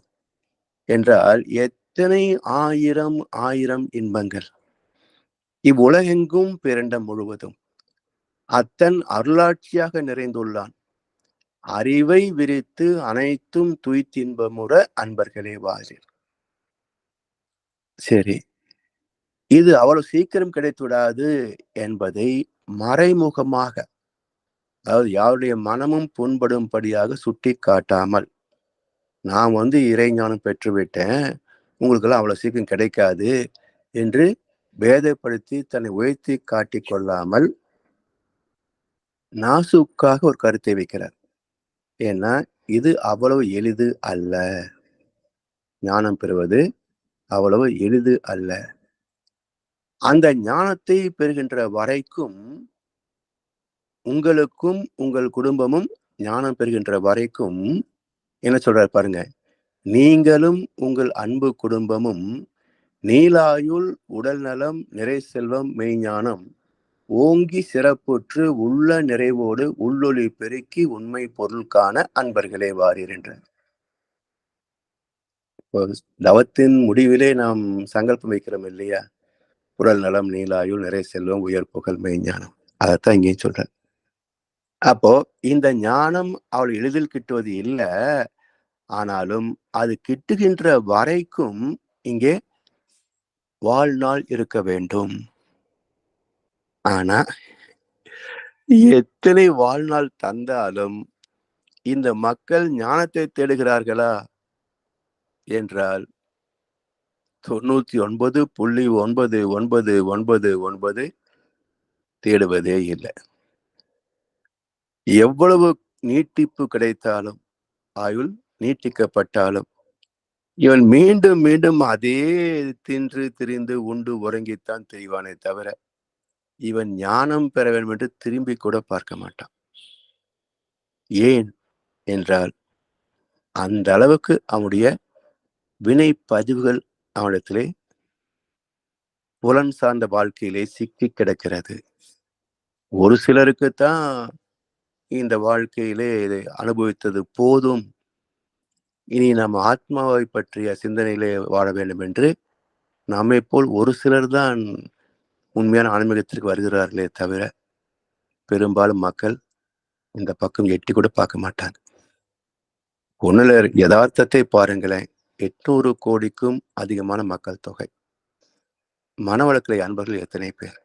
என்றால் எத்தனை ஆயிரம் ஆயிரம் இன்பங்கள். இவ்வுலகெங்கும் பேரண்டம் முழுவதும் அத்தன் அருளாட்சியாக நிறைந்துள்ளான். அறிவை விரித்து அனைத்தும் துய்த்தின்பமுற அன்பர்களே வாரீர். சரி. இது அவ்வளவு சீக்கிரம் கிடைத்துவிடாது என்பதை மறைமுகமாக, அதாவது யாருடைய மனமும் புண்படும்படியாக சுட்டி காட்டாமல், நான் இறைஞானம் பெற்றுவிட்டேன், உங்களுக்கெல்லாம் அவ்வளவு சீக்கிரம் கிடைக்காது என்று பேதப்படுத்தி தன்னை உயர்த்தி காட்டிக் கொள்ளாமல் நாசூக்காக ஒரு கருத்தை வைக்கிறார். ஏன்னா இது அவ்வளவு எளிது அல்ல. ஞானம் பெறுவது அவ்வளவு எளிது அல்ல. அந்த ஞானத்தை பெறுகின்ற வரைக்கும் உங்களுக்கும் உங்கள் குடும்பமும் ஞானம் பெறுகின்ற வரைக்கும் என்ன சொல்றாரு பாருங்க, நீங்களும் உங்கள் அன்பு குடும்பமும் நீலாயுள் உடல் நலம் நிறை செல்வம் மெய்ஞானம் ஓங்கி சிறப்புற்று உள்ள நிறைவோடு உள்ளொளி பெருக்கி உண்மை பொருள் காண அன்பர்களே வாரீர் என்ற. தவத்தின் முடிவிலே நாம் சங்கல்பம் வைக்கிறோம் இல்லையா? உடல் நலம் நீலாயுள் நிறை செல்வம் உயர் புகழ் மெய்ஞானம். அதைத்தான் இங்கேயும் சொல்றேன். அப்போ இந்த ஞானம் அவள் எளிதில் கிட்டுவது இல்லை. ஆனாலும் அது கிட்டுகின்ற வரைக்கும் இங்கே வாழ்நாள் இருக்க வேண்டும். ஆனா எத்தனை வாழ்நாள் தந்தாலும் இந்த மக்கள் ஞானத்தை தேடுகிறார்களா என்றால் 99.999 தேடுவதே இல்லை. எவ்வளவு நீட்டிப்பு கிடைத்தாலும், ஆயுள் நீட்டிக்கப்பட்டாலும் இவன் மீண்டும் மீண்டும் அதே தின்று திரிந்து உண்டு உறங்கித்தான் திரிவானே தவிர இவன் ஞானம் பெற வேண்டும் என்று திரும்பி கூட பார்க்க மாட்டான். ஏன் என்றால் அந்த அளவுக்கு அவனுடைய வினை பதிவுகள் அவனிடத்திலே புலன் சார்ந்த வாழ்க்கையிலே சிக்கி கிடக்கிறது. ஒரு சிலருக்குத்தான் இந்த வாழ்க்கையிலே இதை அனுபவித்தது போதும், இனி நம்ம ஆத்மாவை பற்றிய சிந்தனையிலே வாழ வேண்டும் என்று நம்மை போல் ஒரு சிலர் தான் உண்மையான ஆன்மீகத்திற்கு வருகிறார்களே தவிர பெரும்பாலும் மக்கள் இந்த பக்கம் எட்டி கூட பார்க்க மாட்டாங்க. ஒண்ணுல யதார்த்தத்தை பாருங்களேன். 800 கோடிக்கும் அதிகமான மக்கள் தொகை. மனவளக்கலை அன்பர்கள் எத்தனை பேர்?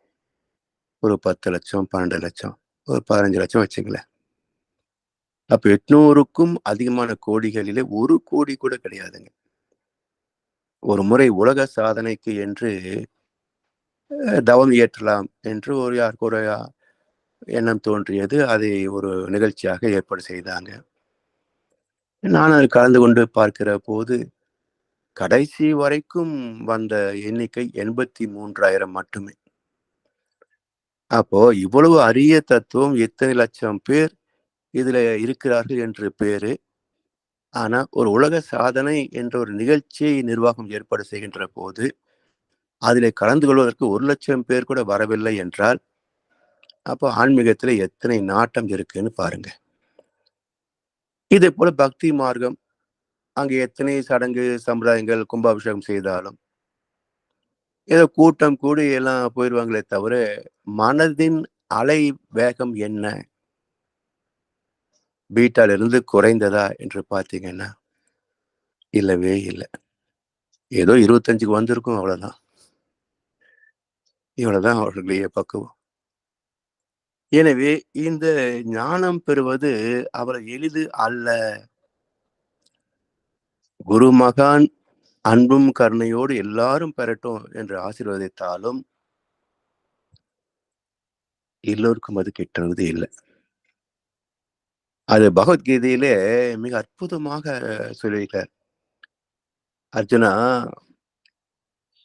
ஒரு 10 லட்சம் 12 லட்சம் ஒரு 15 லட்சம் வச்சுங்களேன். அப்ப 800க்கும் அதிகமான கோடிகளிலே 1 கோடி கூட கிடையாதுங்க. ஒரு முறை உலக சாதனைக்கு என்று தவம் இயற்றலாம் என்று யாருக்கு ஒரு எண்ணம் தோன்றியது. அதை ஒரு நிகழ்ச்சியாக ஏற்பாடு செய்தாங்க. நான் அதில் கலந்து கொண்டு பார்க்கிற போது கடைசி வரைக்கும் வந்த எண்ணிக்கை 83,000 மட்டுமே. அப்போ இவ்வளவு அரிய தத்துவம் எத்தனை லட்சம் பேர் இதுல இருக்கிறார்கள் என்று பேரு. ஆனா ஒரு உலக சாதனை என்ற ஒரு நிகழ்ச்சியை நிர்வாகம் ஏற்பாடு செய்கின்ற போது அதிலே கலந்து கொள்வதற்கு 1 லட்சம் பேர் கூட வரவில்லை என்றால் அப்போ ஆன்மீகத்துல எத்தனை நாட்டம் இருக்குன்னு பாருங்க. இதே போல பக்தி மார்க்கம், அங்கே எத்தனை சடங்கு சம்பிரதாயங்கள் கும்பாபிஷேகம் செய்தாலும் ஏதோ கூட்டம் கூடி எல்லாம் போயிடுவாங்களே தவிர மனதின் அலை வேகம் என்ன? பீட்டால இருந்து குறைந்ததா என்று பார்த்தீங்கன்னா இல்லவே இல்லை. ஏதோ 25க்கு வந்திருக்கும், அவ்வளவுதான். இவ்வளவுதான் அவர்களுடைய பக்குவம். எனவே இந்த ஞானம் பெறுவது அவ்வளவு எளிது அல்ல. குருமகான் அன்பும் கருணையோடு எல்லாரும் பெறட்டும் என்று ஆசீர்வதித்தாலும் எல்லோருக்கும் அது கிட்டுறது இல்லை. அது பகவத்கீதையிலே மிக அற்புதமாக சொல்லியிருக்கார். அர்ஜுனா,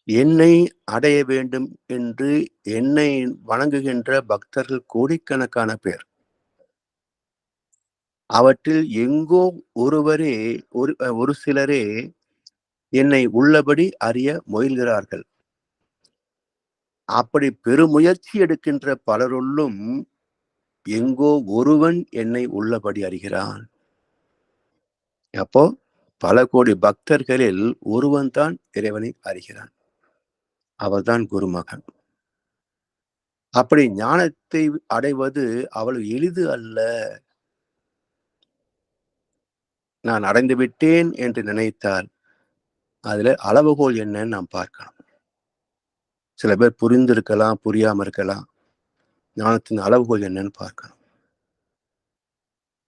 என்னை அடைய வேண்டும் என்று என்னை வணங்குகின்ற பக்தர்கள் கோடிக்கணக்கான பேர். அவற்றில் எங்கோ ஒருவரே ஒரு சிலரே என்னை உள்ளபடி அறிய முயல்கிறார்கள். அப்படி பெருமுயற்சி எடுக்கின்ற பலருள்ளும் எங்கோ ஒருவன் என்னை உள்ளபடி அறிகிறான். அப்போ பல கோடி பக்தர்களில் ஒருவன் தான் இறைவனை அறிகிறான். அவர்தான் குருமகன். அப்படி ஞானத்தை அடைவது அவ்வளவு எளிது அல்ல. நான் அடைந்து விட்டேன் என்று நினைத்தால் அதுல அளவுகோல் என்னன்னு நாம் பார்க்கணும். சில பேர் புரிந்திருக்கலாம், புரியாம இருக்கலாம். ஞானத்தின் அளவுகோல் என்னன்னு பார்க்கணும்.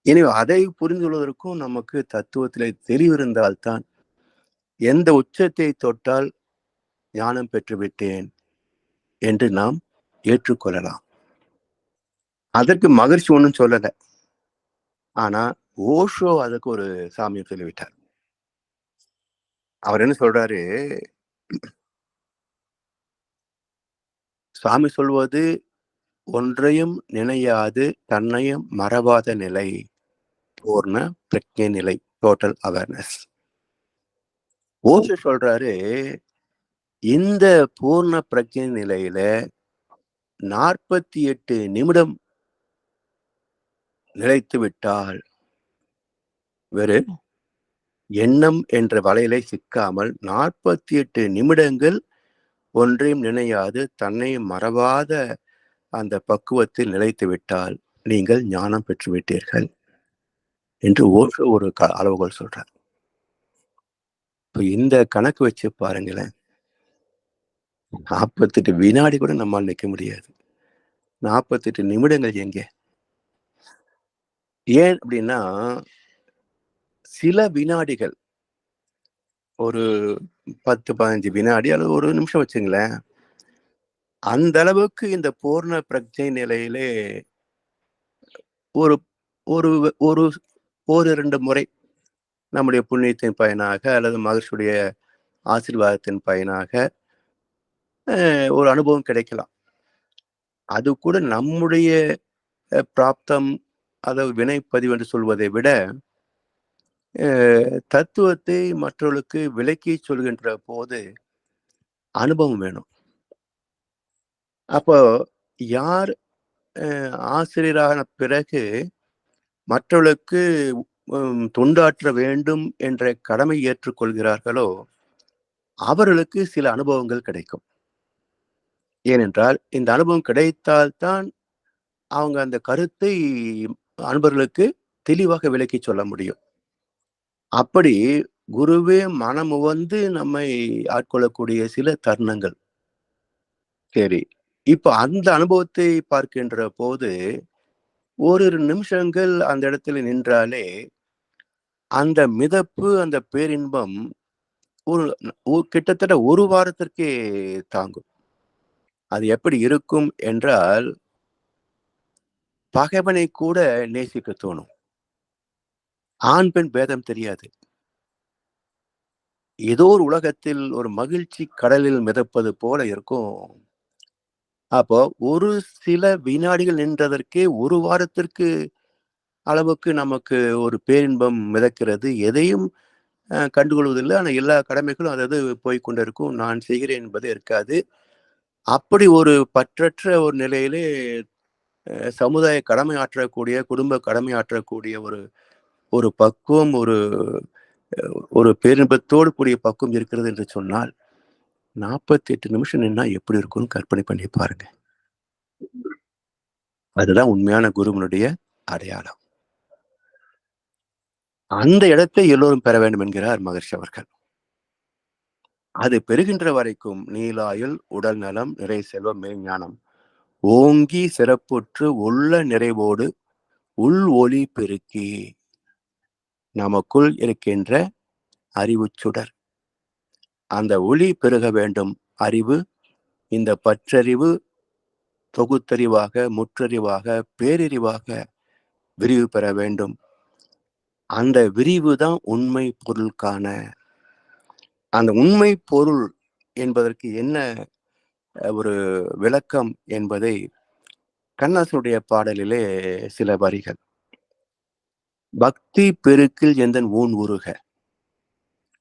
எனவே அதை புரிந்து கொள்வதற்கும் நமக்கு தத்துவத்திலே தெளிவிருந்தால்தான் எந்த உச்சத்தை தொட்டால் ஞானம் பெற்றுவிட்டேன் என்று நாம் ஏற்றுக்கொள்ளலாம். அதற்கு மகிழ்ச்சி ஒன்றும் சொல்லல. ஆனா ஓஷோ அதுக்கு ஒரு சாமியம் சொல்லிவிட்டார். அவர் என்ன சொல்றாரு, சாமி சொல்வது ஒன்றையும் நினையாது தன்னையும் மறவாத நிலை, பூர்ண பிரக்ஞை நிலை, டோட்டல் அவேர்னஸ். ஓஷோ சொல்றாரு, இந்த பூர்ண பிரக்ஞை நிலையில 48 நிமிடம் நிலைத்து விட்டால் வேறு எண்ணம் என்ற வலையிலே சிக்காமல் 48 நிமிடங்கள் ஒன்றையும் நினையாது தன்னையும் மறவாத அந்த பக்குவத்தில் நிலைத்து விட்டால் நீங்கள் ஞானம் பெற்றுவிட்டீர்கள் என்று ஒரு அளவுகோல் சொல்றார். இப்ப இந்த கணக்கு வச்சு பாருங்களேன், 48 வினாடி கூட நம்மால் நிற்க முடியாது. 48 நிமிடங்கள் எங்க? ஏன் அப்படின்னா, சில வினாடிகள், ஒரு 10-15 வினாடி அல்லது ஒரு நிமிஷம் வச்சுங்களேன், அந்த அளவுக்கு இந்த பூர்ண பிரக்ஞை நிலையிலே ஒரு ஒரு ஒரு ஒரு 2 முறை நம்முடைய புண்ணியத்தின் பயனாக அல்லது மகிழ்ச்சியுடைய ஆசீர்வாதத்தின் பயனாக ஒரு அனுபவம் கிடைக்கலாம். அது கூட நம்முடைய பிராப்தம், அதாவது வினைப்பதிவு என்று சொல்வதை விட தத்துவத்தை மற்றவர்களுக்கு விளக்கி சொல்கின்ற போது அனுபவம் வேணும். அப்போ யார் ஆசிரியரான பிறகு மற்றவர்களுக்கு தொண்டாற்ற வேண்டும் என்ற கடமை ஏற்றுக்கொள்கிறார்களோ அவர்களுக்கு சில அனுபவங்கள் கிடைக்கும். ஏனென்றால் இந்த அனுபவம் கிடைத்தால்தான் அவங்க அந்த கருத்தை அன்பர்களுக்கு தெளிவாக விளக்கி சொல்ல முடியும். அப்படி குருவே மனமுவந்து நம்மை ஆட்கொள்ளக்கூடிய சில தருணங்கள். சரி, இப்ப அந்த அனுபவத்தை பார்க்கின்ற போது ஓரிரு நிமிஷங்கள் அந்த இடத்துல நின்றாலே அந்த மிதப்பு, அந்த பேரின்பம் ஒரு கிட்டத்தட்ட ஒரு வாரத்திற்கே தாங்கும். அது எப்படி இருக்கும் என்றால், பகைவனை கூட நேசிக்க தோணும். ஆண் பெண் பேதம் தெரியாது. ஏதோ ஒரு உலகத்தில் ஒரு மகிழ்ச்சி கடலில் மிதப்பது போல இருக்கும். அப்போ ஒரு சில வினாடிகள் நின்றதற்கே ஒரு வாரத்திற்கு அளவுக்கு நமக்கு ஒரு பேரின்பம் மிதக்கிறது. எதையும் கண்டுகொள்வதில்லை. ஆனா எல்லா கடமைகளும் அதாவது போய்கொண்டிருக்கும். நான் செய்கிறேன் என்பது இருக்காது. அப்படி ஒரு பற்றற்ற ஒரு நிலையிலே சமுதாய கடமை ஆற்றக்கூடிய, குடும்ப கடமை ஆற்றக்கூடிய ஒரு ஒரு பக்குவம், ஒரு ஒரு பேரின்பத்தோடு கூடிய பக்குவம் இருக்கிறது என்று சொன்னால் 48 நிமிஷம் நின்னா எப்படி இருக்கும்னு கற்பனை பண்ணி பாருங்க. அதுதான் உண்மையான குருவனுடைய அடையாளம். அந்த இடத்தை எல்லோரும் பெற வேண்டும் என்கிறார் மகர்ஷி அவர்கள். அது பெறுகின்ற வரைக்கும் நீலாயுள், உடல் நலம், நிறை செல்வம், மெய்ஞானம் ஓங்கி சிறப்புற்று உள்ள நிறைவோடு உள் ஒளி பெருக்கி. நமக்குள் இருக்கின்ற அறிவு சுடர், அந்த ஒளி பெருக வேண்டும். அறிவு, இந்த பற்றறிவு தொகுத்தறிவாக, முற்றறிவாக, பேரறிவாக விரிவு பெற வேண்டும். அந்த விரிவு தான் உண்மை பொருளுக்கான. அந்த உண்மை பொருள் என்பதற்கு என்ன ஒரு விளக்கம் என்பதை கண்ணாசனுடைய பாடலிலே சில வரிகள். பக்தி பெருக்கில் எந்தன் ஊன் உருக.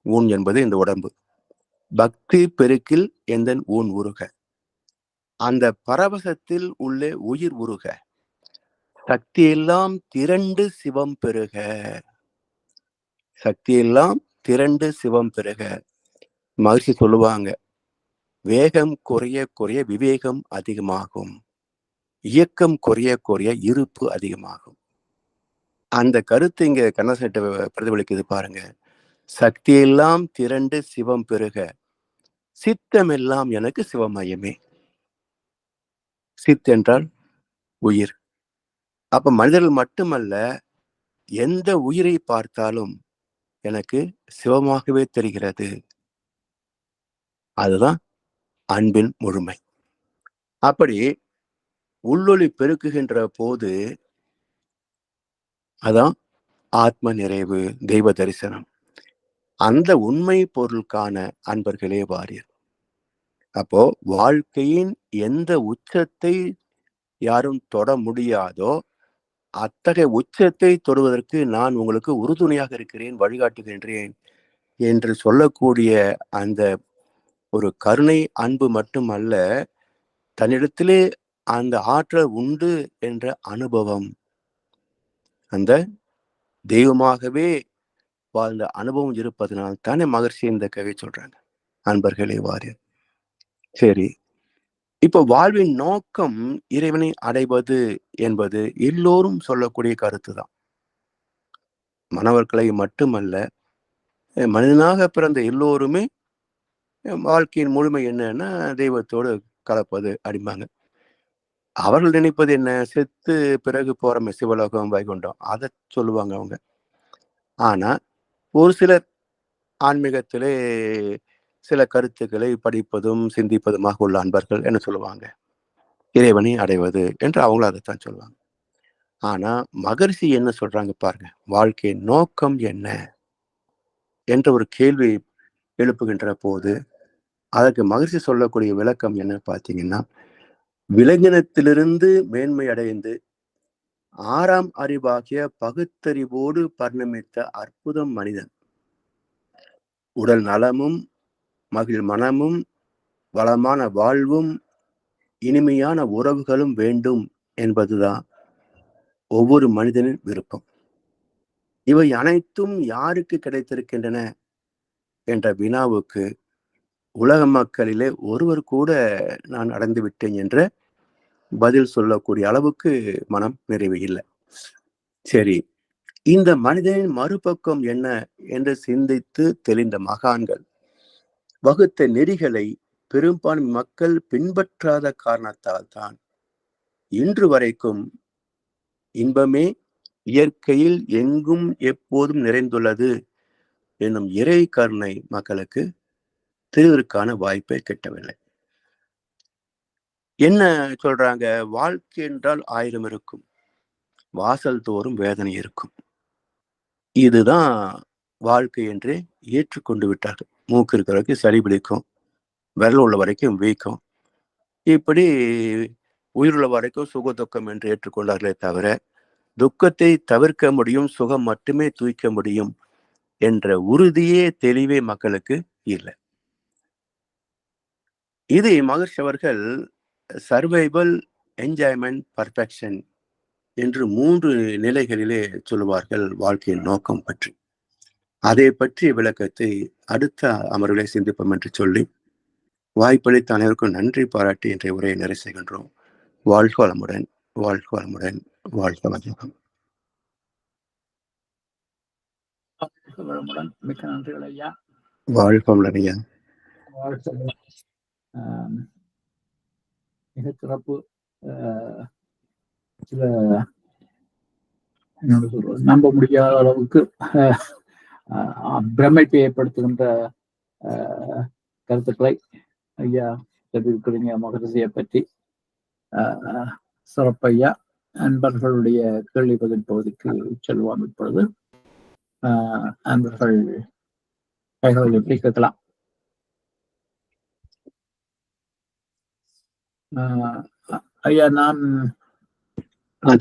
ஊன் என்பது இந்த உடம்பு. பக்தி பெருக்கில் எந்தன் ஊன் உருக. அந்த பரவசத்தில் உள்ளே உயிர் உருக. சக்தியெல்லாம் திரண்டு சிவம் பெருக. சக்தியெல்லாம் திரண்டு சிவம் பெருக. மகிழ்ச்சி சொல்லுவாங்க, வேகம் குறைய குறைய விவேகம் அதிகமாகும், இயக்கம் குறைய குறைய இருப்பு அதிகமாகும். அந்த கருத்து இங்க கண்ணசட்ட பிரதிபலிக்குது பாருங்க. சக்தியெல்லாம் திரண்டு சிவம் பெருக, சித்தமெல்லாம் எனக்கு சிவமயமே. சித் என்றால் உயிர். அப்ப மனிதர்கள் மட்டுமல்ல, எந்த உயிரை பார்த்தாலும் எனக்கு சிவமாகவே தெரிகிறது. அதுதான் அன்பின் முழுமை. அப்படி உள்ளொளி பெருக்குகின்ற போது அதான் ஆத்ம நிறைவு, தெய்வ தரிசனம். அந்த உண்மை பொருளுக்கான அன்பர்களே வாரியர். அப்போ வாழ்க்கையின் எந்த உச்சத்தை யாரும் தொட முடியாதோ அத்தகைய உச்சத்தை தொடுவதற்கு நான் உங்களுக்கு உறுதுணையாக இருக்கிறேன், வழிகாட்டுகின்றேன் என்று சொல்லக்கூடிய அந்த ஒரு கருணை அன்பு மட்டுமல்ல, தன்னிடத்திலே அந்த ஆற்றல் உண்டு என்ற அனுபவம், அந்த தெய்வமாகவே வாழ்ந்த அனுபவம் இருப்பதனால் தானே மகர்ஷி இந்த கவி சொல்றாங்க, அன்பர்களே வாரியர். சரி, இப்போ வாழ்வின் நோக்கம் இறைவனை அடைவது என்பது எல்லோரும் சொல்லக்கூடிய கருத்து தான். மனவர்களை மட்டுமல்ல, மனிதனாக பிறந்த எல்லோருமே வாழ்க்கையின் முழுமை என்னன்னா தெய்வத்தோடு கலப்பது அப்படிம்பாங்க. அவர்கள் நினைப்பது என்ன? செத்து பிறகு போறோமே சிவலோகம், வைகுண்டம், அதை சொல்லுவாங்க அவங்க. ஆனா ஒரு சிலர் ஆன்மீகத்திலே சில கருத்துக்களை படிப்பதும் சிந்திப்பதுமாக உள்ள அன்பர்கள் என்ன சொல்லுவாங்க? இறைவனை அடைவது என்று அவங்களும் அதைத்தான் சொல்லுவாங்க. ஆனா மகரிஷி என்ன சொல்றாங்க பாருங்க, வாழ்க்கையின் நோக்கம் என்ன என்ற ஒரு கேள்வி எழுப்புகின்ற போது அதற்கு மகரிஷி சொல்லக்கூடிய விளக்கம் என்ன பார்த்தீங்கன்னா, விலங்கினத்திலிருந்து மேன்மை அடைந்து ஆறாம் அறிவாகிய பகுத்தறிவோடு பரிணமித்த அற்புதம் மனிதன். உடல் நலமும் மகிழ் மனமும் வளமான வாழ்வும் இனிமையான உறவுகளும் வேண்டும் என்பதுதான் ஒவ்வொரு மனிதனின் விருப்பம். இவை அனைத்தும் யாருக்கு கிடைத்திருக்கின்றன என்ற வினாவுக்கு உலக மக்களிலே ஒருவர் கூட நான் அடைந்து விட்டேன் என்ற பதில் சொல்லக்கூடிய அளவுக்கு மனம் நிறைவு இல்லை. சரி, இந்த மனிதனின் மறுபக்கம் என்ன என்று சிந்தித்து தெளிந்த மகான்கள் வகுத்த நெறிகளை பெரும்பான்மை மக்கள் பின்பற்றாத காரணத்தால் தான் இன்று வரைக்கும் இன்பமே இயற்கையில் எங்கும் எப்போதும் நிறைந்துள்ளது என்னும் இறை கருணை மக்களுக்கு தெரிவதற்கான வாய்ப்பே கிட்டவில்லை. என்ன சொல்றாங்க? வாழ்க்கை என்றால் 1000 இருக்கும், வாசல் தோறும் வேதனை இருக்கும். இதுதான் வாழ்க்கை என்று ஏற்றுக்கொண்டு விட்டார்கள். மூக்கு இருக்கிற வரைக்கும் சளி பிடிக்கும், விரல் உள்ள வரைக்கும் வீக்கம், இப்படி உயிருள்ள வரைக்கும் சுக துக்கம் என்று ஏற்றுக்கொண்டார்களே தவிர, துக்கத்தை தவிர்க்க முடியும், சுகம் மட்டுமே தூய்க்க முடியும் என்ற உறுதியே தெளிவே மக்களுக்கு இல்லை. இது மகர்ஷி அவர்கள் சர்வைவல், என்ஜாய்மெண்ட், பர்ஃபெக்ஷன் என்று 3 நிலைகளிலே சொல்லுவார்கள் வாழ்க்கையின் நோக்கம் பற்றி. அதை பற்றிய விளக்கத்தை அடுத்த அமர்விலே சிந்திப்போம் என்று சொல்லி வாய்ப்பளித்த அனைவருக்கும் நன்றி பாராட்டி இன்றைய உரையை நிறைவு செய்கின்றோம். வாழ்க வளமுடன், வாழ்க வளமுடன், வாழ்க வளமுடன். மிக்க நன்றிகள் ஐயா. வாழ்க வளமுடன் ஐயா. மிக சிறப்பு. சில நம்ப முடியாத அளவுக்கு பிரமிப்பை ஏற்படுத்துகின்ற கருத்துக்களை ஐயா தெரிவிக்கிறீங்க மகரிஷியை பற்றி. சிறப்பையா. அன்பர்களுடைய கேள்வி பதில் பகுதிக்கு செல்வோம். இப்பொழுது அன்பர்கள் கைகளை எப்படி கேட்கலாம். ஐயா, நான்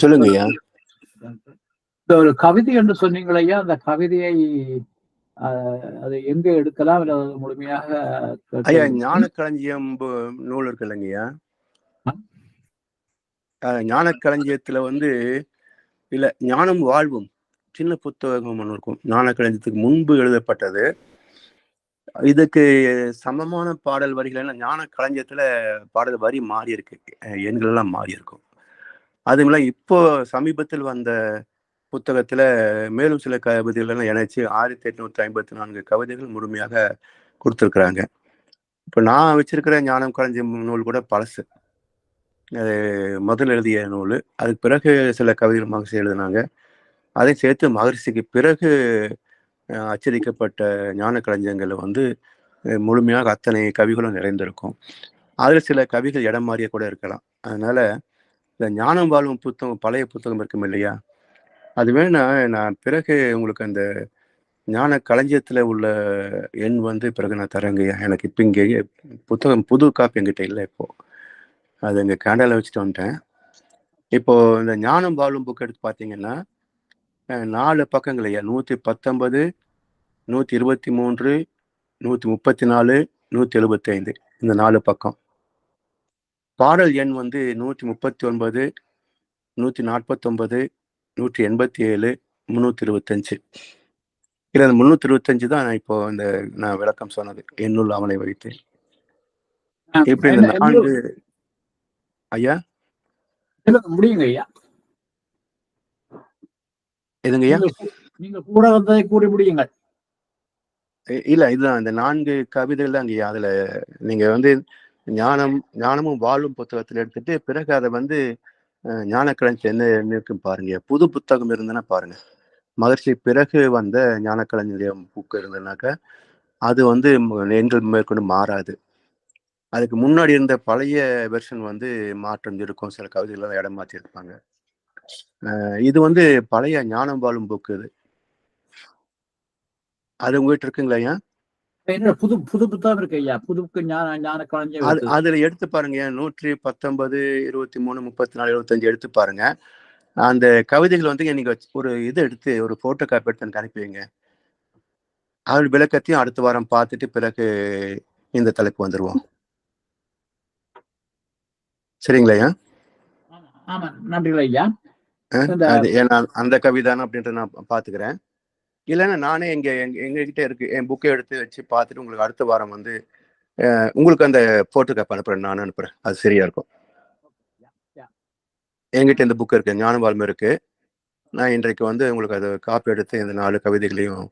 சொல்லுங்க ஐயா. ஒரு கவிதை என்று சொன்னீங்களே ஐயா, அந்த கவிதையை அதை எங்க எடுக்கலாம் இல்லை முழுமையாக? ஐயா, ஞானக்களஞ்சியம் நூல் இருக்கு இல்லைங்கய்யா. ஞானக்களஞ்சியத்துல இல்ல ஞானம் வாழ்வும் சின்ன புத்தகம் ஒன்று இருக்கும். ஞானக்களஞ்சியத்துக்கு முன்பு எழுதப்பட்டது. இதுக்கு சமமான பாடல் வரிகள் எல்லாம் ஞானக்களஞ்சியத்துல பாடல் வரி மாறி இருக்கு, எண்கள் எல்லாம் மாறி இருக்கும். அதுமெல்லாம் இப்போ சமீபத்தில் வந்த புத்தகத்துல மேலும் சில கவிதைகள் எல்லாம் இணைச்சு 1854 கவிதைகள் முழுமையாக கொடுத்துருக்குறாங்க. இப்போ நான் வச்சிருக்கிற ஞானம் களஞ்சியம் நூல் கூட பழசு. அது முதல் எழுதிய நூல். அதுக்கு பிறகு சில கவிதைகள் மகர்ஷி எழுதினாங்க. அதை சேர்த்து மகர்ஷிக்கு பிறகு அச்சடிக்கப்பட்ட ஞான களஞ்சியங்களை முழுமையாக அத்தனை கவிகளும் நிறைந்திருக்கும். அதில் சில கவிகள் இடம் மாறிய கூட இருக்கலாம். அதனால இந்த ஞானம் வாழும் புத்தகம், பழைய புத்தகம் இருக்கும் இல்லையா, அது வேணா நான் பிறகு உங்களுக்கு அந்த ஞான களஞ்சியத்துல உள்ள எண் பிறகு நான் தரேங்கய்யா. எனக்கு இப்போ இங்கே புத்தகம் புது காப்பி என்கிட்ட இல்லை. இப்போ அது இங்கே கேண்டால வச்சுட்டு வந்துட்டேன். இப்போ இந்த ஞானம் வாழும் புக் எடுத்து பார்த்தீங்கன்னா 4 பக்கங்கள் ஐயா. 119, 123, 134, 175 இந்த 4 பக்கம். பாடல் எண் 139, 149, 187, 325. இல்லை, அந்த 325 தான் நான் இப்போ நான் விளக்கம் சொன்னது, என்னுள் அவனை வைத்து. இப்படி இந்த 4 ஐயா முடியுங்க ஐயா. எதுங்க ஐயா? நீங்க கூட வந்ததை கூறி முடியுங்க. இல்ல, இதுதான் இந்த 4 கவிதைகள் தான் ஐயா. அதுல நீங்க ஞானமும் வாழும் புத்தகத்துல எடுத்துட்டு பிறகு அதை ஞான களஞ்சியம் என்ன இருக்குன்னு பாருங்க. புது புத்தகம் இருந்ததுன்னா பாருங்க. மகர்ஷி பிறகு வந்த ஞான களஞ்சியம் புக்கு இருந்ததுனாக்கா அது எண்கள் மேற்கொண்டு மாறாது. அதுக்கு முன்னாடி இருந்த பழைய வெர்ஷன் மாற்றம் இருக்கும். சில கவிதைகள் இடம் மாற்றி இருப்பாங்க. இது பழைய ஞானம் வாழும் புக்கு. அது உங்ககிட்ட இருக்குங்களா ஐயா? புது புது புத்தகம் இருக்கு ஐயா. புதுக்கு ஞான களஞ்சியம் அதுல எடுத்து பாருங்க. 119, 23, 34, 75 எடுத்து பாருங்க. அந்த கவிதைகள் நீங்க ஒரு இது எடுத்து ஒரு போட்டோ காப்பி எடுத்து எனக்கு அனுப்பிவிங்க. அது விளக்கத்தையும் அடுத்த வாரம் பார்த்துட்டு பிறகு இந்த தலைப்பு வந்துருவோம். சரிங்களா ஐயா? ஆமா, நன்றிகள் ஐயா. அந்த கவிதான அப்படின்ற நான் பாத்துக்கிறேன். இல்லைன்னா நானே எங்ககிட்ட இருக்கு, என் புக்கை எடுத்து வச்சு பார்த்துட்டு உங்களுக்கு அடுத்த வாரம் உங்களுக்கு அந்த போட்டோ காப்பி அனுப்புறேன். நான் அனுப்புறேன், அது சரியா இருக்கும். என்கிட்ட இந்த புக் இருக்கு, ஞான வாழ்மை இருக்கு. நான் இன்றைக்கு உங்களுக்கு அதை காப்பி எடுத்து இந்த 4 கவிதைகளையும்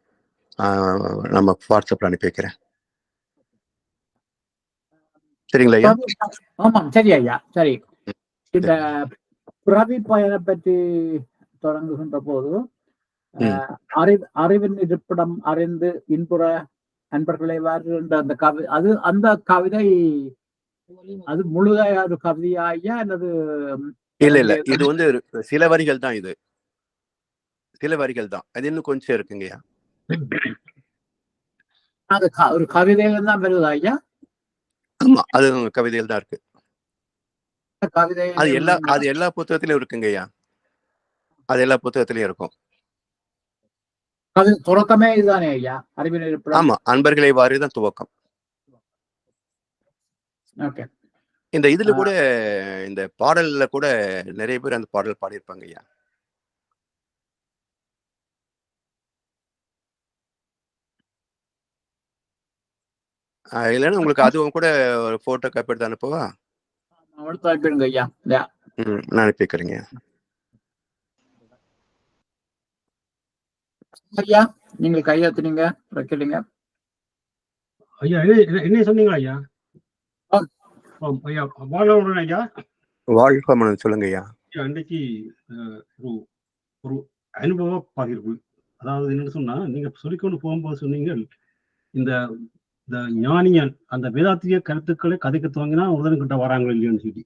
நம்ம வாட்ஸ்அப்ல அனுப்பி வைக்கிறேன். சரிங்களா ஐயா? ஆமாம், சரி ஐயா. சரி, இந்த பிறவி பயனை பற்றி தொடங்குகின்ற போது அறிவின் இருப்பிடம் அறிந்து இன்புற அன்பர்களை வருகின்ற அந்த அந்த கவிதை அது முழுதாக ஒரு கவிதையா ஐயா அல்லது? இல்ல, இது சில வரிகள் தான். இது சில வரிகள் தான். அது இன்னும் கொஞ்சம் இருக்குங்கய்யா. அது ஒரு கவிதையில தான் வருதா ஐயா? ஆமா, அது கவிதைகள் தான் இருக்கு. அது எல்லா புத்தகத்திலயும் இருக்குங்கய்யா. அது எல்லா புத்தகத்திலயும் இருக்கும். அது துவக்கமே இதுதானே ஐயா? அறிவின் இருப்பிடம். ஆமா, அன்பர்களை வாரிதான் துவக்கம். இந்த இதுல கூட இந்த பாடல்ல கூட நிறைய பேர் அந்த பாடல் பாடியிருப்பாங்க ஐயா. இல்லைன்னா உங்களுக்கு அதுவும் கூட ஒரு போட்டோ காப்பி எடுத்து அனுப்பவா? நான் அனுப்பி வைக்கிறேங்க ஐயா. நீங்கள் கையெழுத்துனீங்க, வைக்கிறீங்க ஐயா. என்ன சொன்னீங்க ஐயா? ஐயா, ஐயா வாழ்க மனம் சொல்லுங்க ஐயா. அன்னைக்கு ஒரு ஒரு அனுபவ பகிர்வு. அதாவது என்னன்னு சொன்னா, நீங்க சொல்லிக்கொண்டு போகும்போது சொன்னீங்க, இந்த இந்த ஞானியன் அந்த வேதாத்திய கருத்துக்களை கதைக்க துவங்கினா உதவிக்கிட்ட வராங்க இல்லையோன்னு சொல்லி.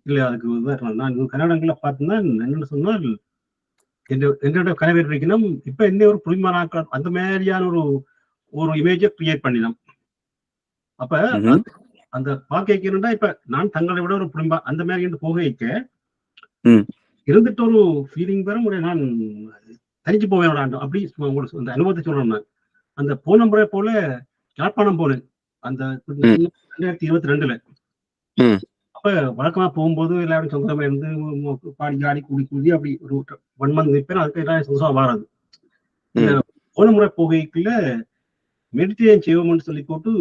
இல்லையா, அதுக்கு உதாரணம் நான் கன்னடங்கள்ல பார்த்தேன்னா என்னன்னு சொன்னால், என்னோட கனவு இருக்கணும் இப்ப என்ன ஒரு புரிமானாக்கள் அந்த மாதிரியான ஒரு இமேஜை கிரியேட் பண்ணினோம். அப்ப அந்த பாக்கினா இப்ப நான் தங்களை விட ஒரு புரிமா அந்த மாதிரி போக வைக்க இருந்துட்டு ஒரு ஃபீலிங் வர ஒரு நான் தனிச்சு போவேன் அப்படி உங்களுக்கு அந்த அனுபவத்தை சொல்றேன். அந்த போன முறை போல யாழ்ப்பாணம் போனேன் அந்த 2022. அப்ப வழக்கமா போகும்போது எல்லாரும் சொந்தமா இருந்து பாடி ஆடி கூடி கூடி அப்படி ஒரு 1 மந்த் பேர் அதுக்கு எல்லாம் சந்தோஷமா வராது. இந்த போன முறை போகைக்குள்ள மெடிடேஷன் செய்வோம்னு சொல்லி போட்டு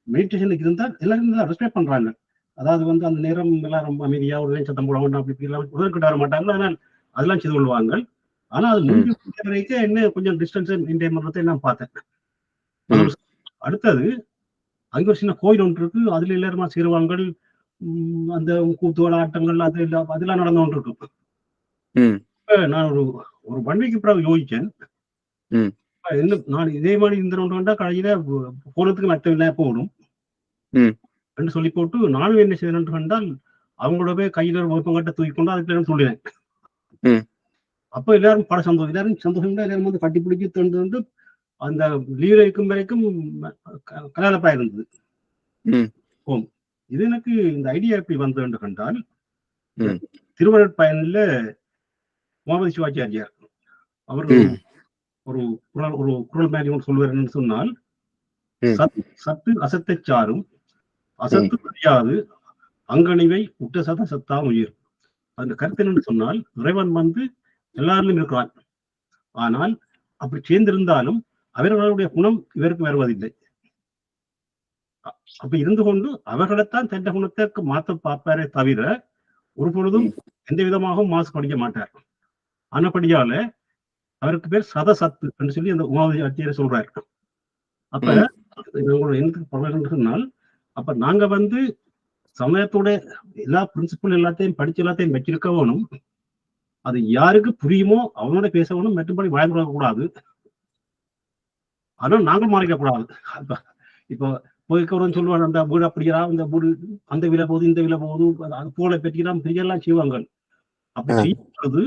மெடிடேஷனுக்கு இருந்தால் எல்லாரும் ரெஸ்பெக்ட் பண்றாங்க. அதாவது வந்து அந்த நேரம் எல்லாம் ரொம்ப அமைதியா ஒரு சத்தம் போட வேண்டாம் அப்படி எல்லாம் உதவிக்கிட்ட வர மாட்டாங்க. ஆனால் அதெல்லாம் செய்து கொள்வாங்க. ஆனா அது முடிஞ்ச வரைக்கும் என்ன கொஞ்சம் டிஸ்டன்ஸ் மெயின்டைன் பண்றதை நான் பார்த்தேன். அடுத்தது அங்க ஒரு சின்ன கோயில் ஒன்று இருக்கு. அதுல எல்லாருமா சேருவாங்க. அந்த கூத்துவட ஆட்டங்கள் அதெல்லாம் நடந்து கொண்டு இருக்கும். நான் ஒரு 1 வீக் பிறகு யோசிச்சேன், நான் இதே மாதிரி இந்த கடையில போறதுக்கு மற்ற போகணும் என்று சொல்லி போட்டு நானும் என்ன செய்யணும் கண்டால் அவங்களோட போய் கையில ஒருப்பங்கட்ட தூக்கி கொண்டு அதுக்கு சொல்லினேன். அப்ப எல்லாரும் பட சந்தோஷம், எல்லாரும் சந்தோஷம், எல்லாரும் வந்து கட்டி பிடிச்சி தந்து அந்த லீவ்ல இருக்கும் வரைக்கும் கலகலப்பா இருந்தது. இது எனக்கு இந்த ஐடியா எப்படி வந்தது என்று கண்டால், திருவள்ளுவர் பயனில் முகமது சிவாச்சாரியார் அவர்கள் ஒரு குரல் மாதிரி சொல்வார் என்று சொன்னால், சத்து அசத்தை சாரும் அசத்து அறியாது அங்கணிவை உட்ட சத சத்தா உயிர். அந்த கருத்து என்னன்னு சொன்னால், இறைவன் வந்து எல்லாரிலும் இருக்கிறான். ஆனால் அப்படி சேர்ந்திருந்தாலும் அவர்களுடைய குணம் இவருக்கு வருவதில்லை. அப்ப இருந்து கொண்டு அவர்களைத்தான் தன் குணத்திற்கு மாற்ற பார்ப்பாரே தவிர ஒரு பொழுதும் எந்த விதமாகவும் மாசுபடிக்க மாட்டார். ஆனபடியால அவருக்கு பேர் சதசத்து என்று சொல்லி அந்த உமாவதி அத்தியரை சொல்றாரு. அப்ப எனக்கு சொன்னால், அப்ப நாங்க வந்து சமயத்தோட எல்லா பிரின்சிபல் எல்லாத்தையும் படிச்சு எல்லாத்தையும் வச்சிருக்க வேணும். அது யாருக்கு புரியுமோ அவனோட பேச வேணும், மற்றபடி வாய்ப்பு கூடாது. ஆனால் நாங்கள் மாறிக்க கூடாது. இப்போ போய்க்கிறோம் சொல்லுவாங்க, அந்த வீடு அப்படியா, இந்த வீடு அந்த விலை போகுது இந்த விலை போகுது அது போல பெற்றிலாம் பெரியெல்லாம் செய்வாங்க. அப்படி செய்யும் பொழுது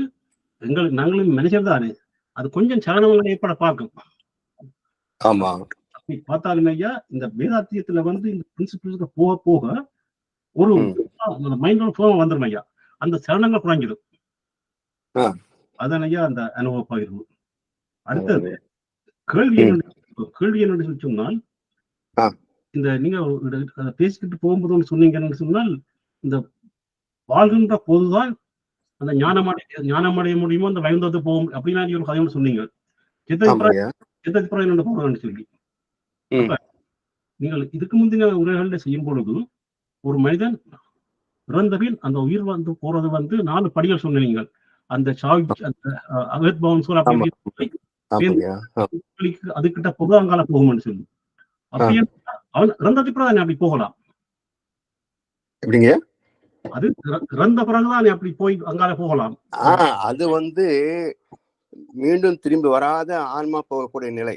எங்களுக்கு நாங்களும் மனுஷர் தானே, அது கொஞ்சம் சலனங்கள் ஏற்பட பார்க்கும். ஆமா, அப்படி பார்த்தாலுமே ஐயா இந்த வேதாத்தியத்துல வந்து இந்த பிரின்சிபிள்ஸ்க்கு போக போக ஒரு மைண்டோட ஃபோம் வந்துடும் ஐயா, அந்த சலனங்கள் குறைஞ்சிடும். அதான் ஐயா அந்த அனுபவ பகிர்வு. அடுத்தது கேள்வி என்னன்னு சொல்லி சொன்னால், இந்த நீங்க பேசிக்கிட்டு போகும்போது சொன்னீங்கன்னு சொன்னால், இந்த வாழ்கின்ற போதுதான் அந்த ஞானமடைய முடியுமோ அந்த வைந்தது போகும் அப்படின்னா நீங்க ஒரு கதையோடு சொன்னீங்க. போகணும்னு சொல்லி நீங்கள் இதுக்கு முந்தின உரைகளில் செய்யும் பொழுது ஒரு மனிதன் பிறந்தபின் அந்த உயிர் வந்து போறது வந்து 4 படிகள் சொன்னீங்க. அந்த அதுக்கிட்ட பொதுவாங்கால போகும்னு சொல்லி, அப்படியே அவன் இறந்ததுக்கு பிறகு அப்படி போகலாம். எப்படிங்க? அது இறந்த பிறகுதான் அப்படி போய் அங்கால போகலாம். அது வந்து மீண்டும் திரும்பி வராத ஆன்மா போகக்கூடிய நிலை.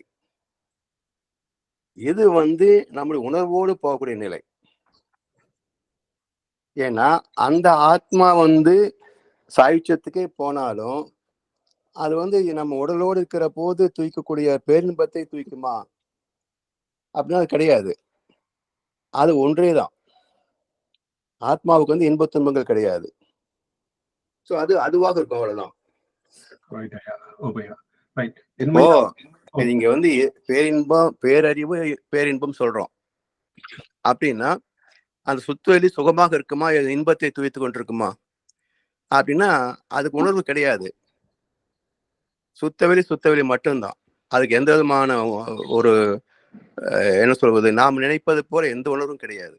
இது வந்து நம்முடைய உணர்வோடு போகக்கூடிய நிலை. ஏன்னா அந்த ஆத்மா வந்து சாயுச்சத்துக்கே போனாலும் அது வந்து நம்ம உடலோடு இருக்கிற போது தூக்கக்கூடிய பேரின்பத்தை தூக்குமா அப்படின்னா அது கிடையாது. அது ஒன்றேதான். ஆத்மாவுக்கு வந்து இன்பத் துன்பங்கள் கிடையாது. சோ அது அதுவாக இருக்கும், அவ்வளவுதான். நீங்க வந்து பேரின்பம் பேரறிவு பேரின்பம் சொல்றோம் அப்படின்னா அந்த சுத்தவெளி சுகமாக இருக்குமா, இன்பத்தை துவைத்து கொண்டிருக்குமா அப்படின்னா அதுக்கு உணர்வு கிடையாது. சுத்தவெளி மட்டும்தான். அதுக்கு எந்த விதமான ஒரு என்ன சொல்வது, நாம் நினைப்பது போல எந்த உணர்வும் கிடையாது.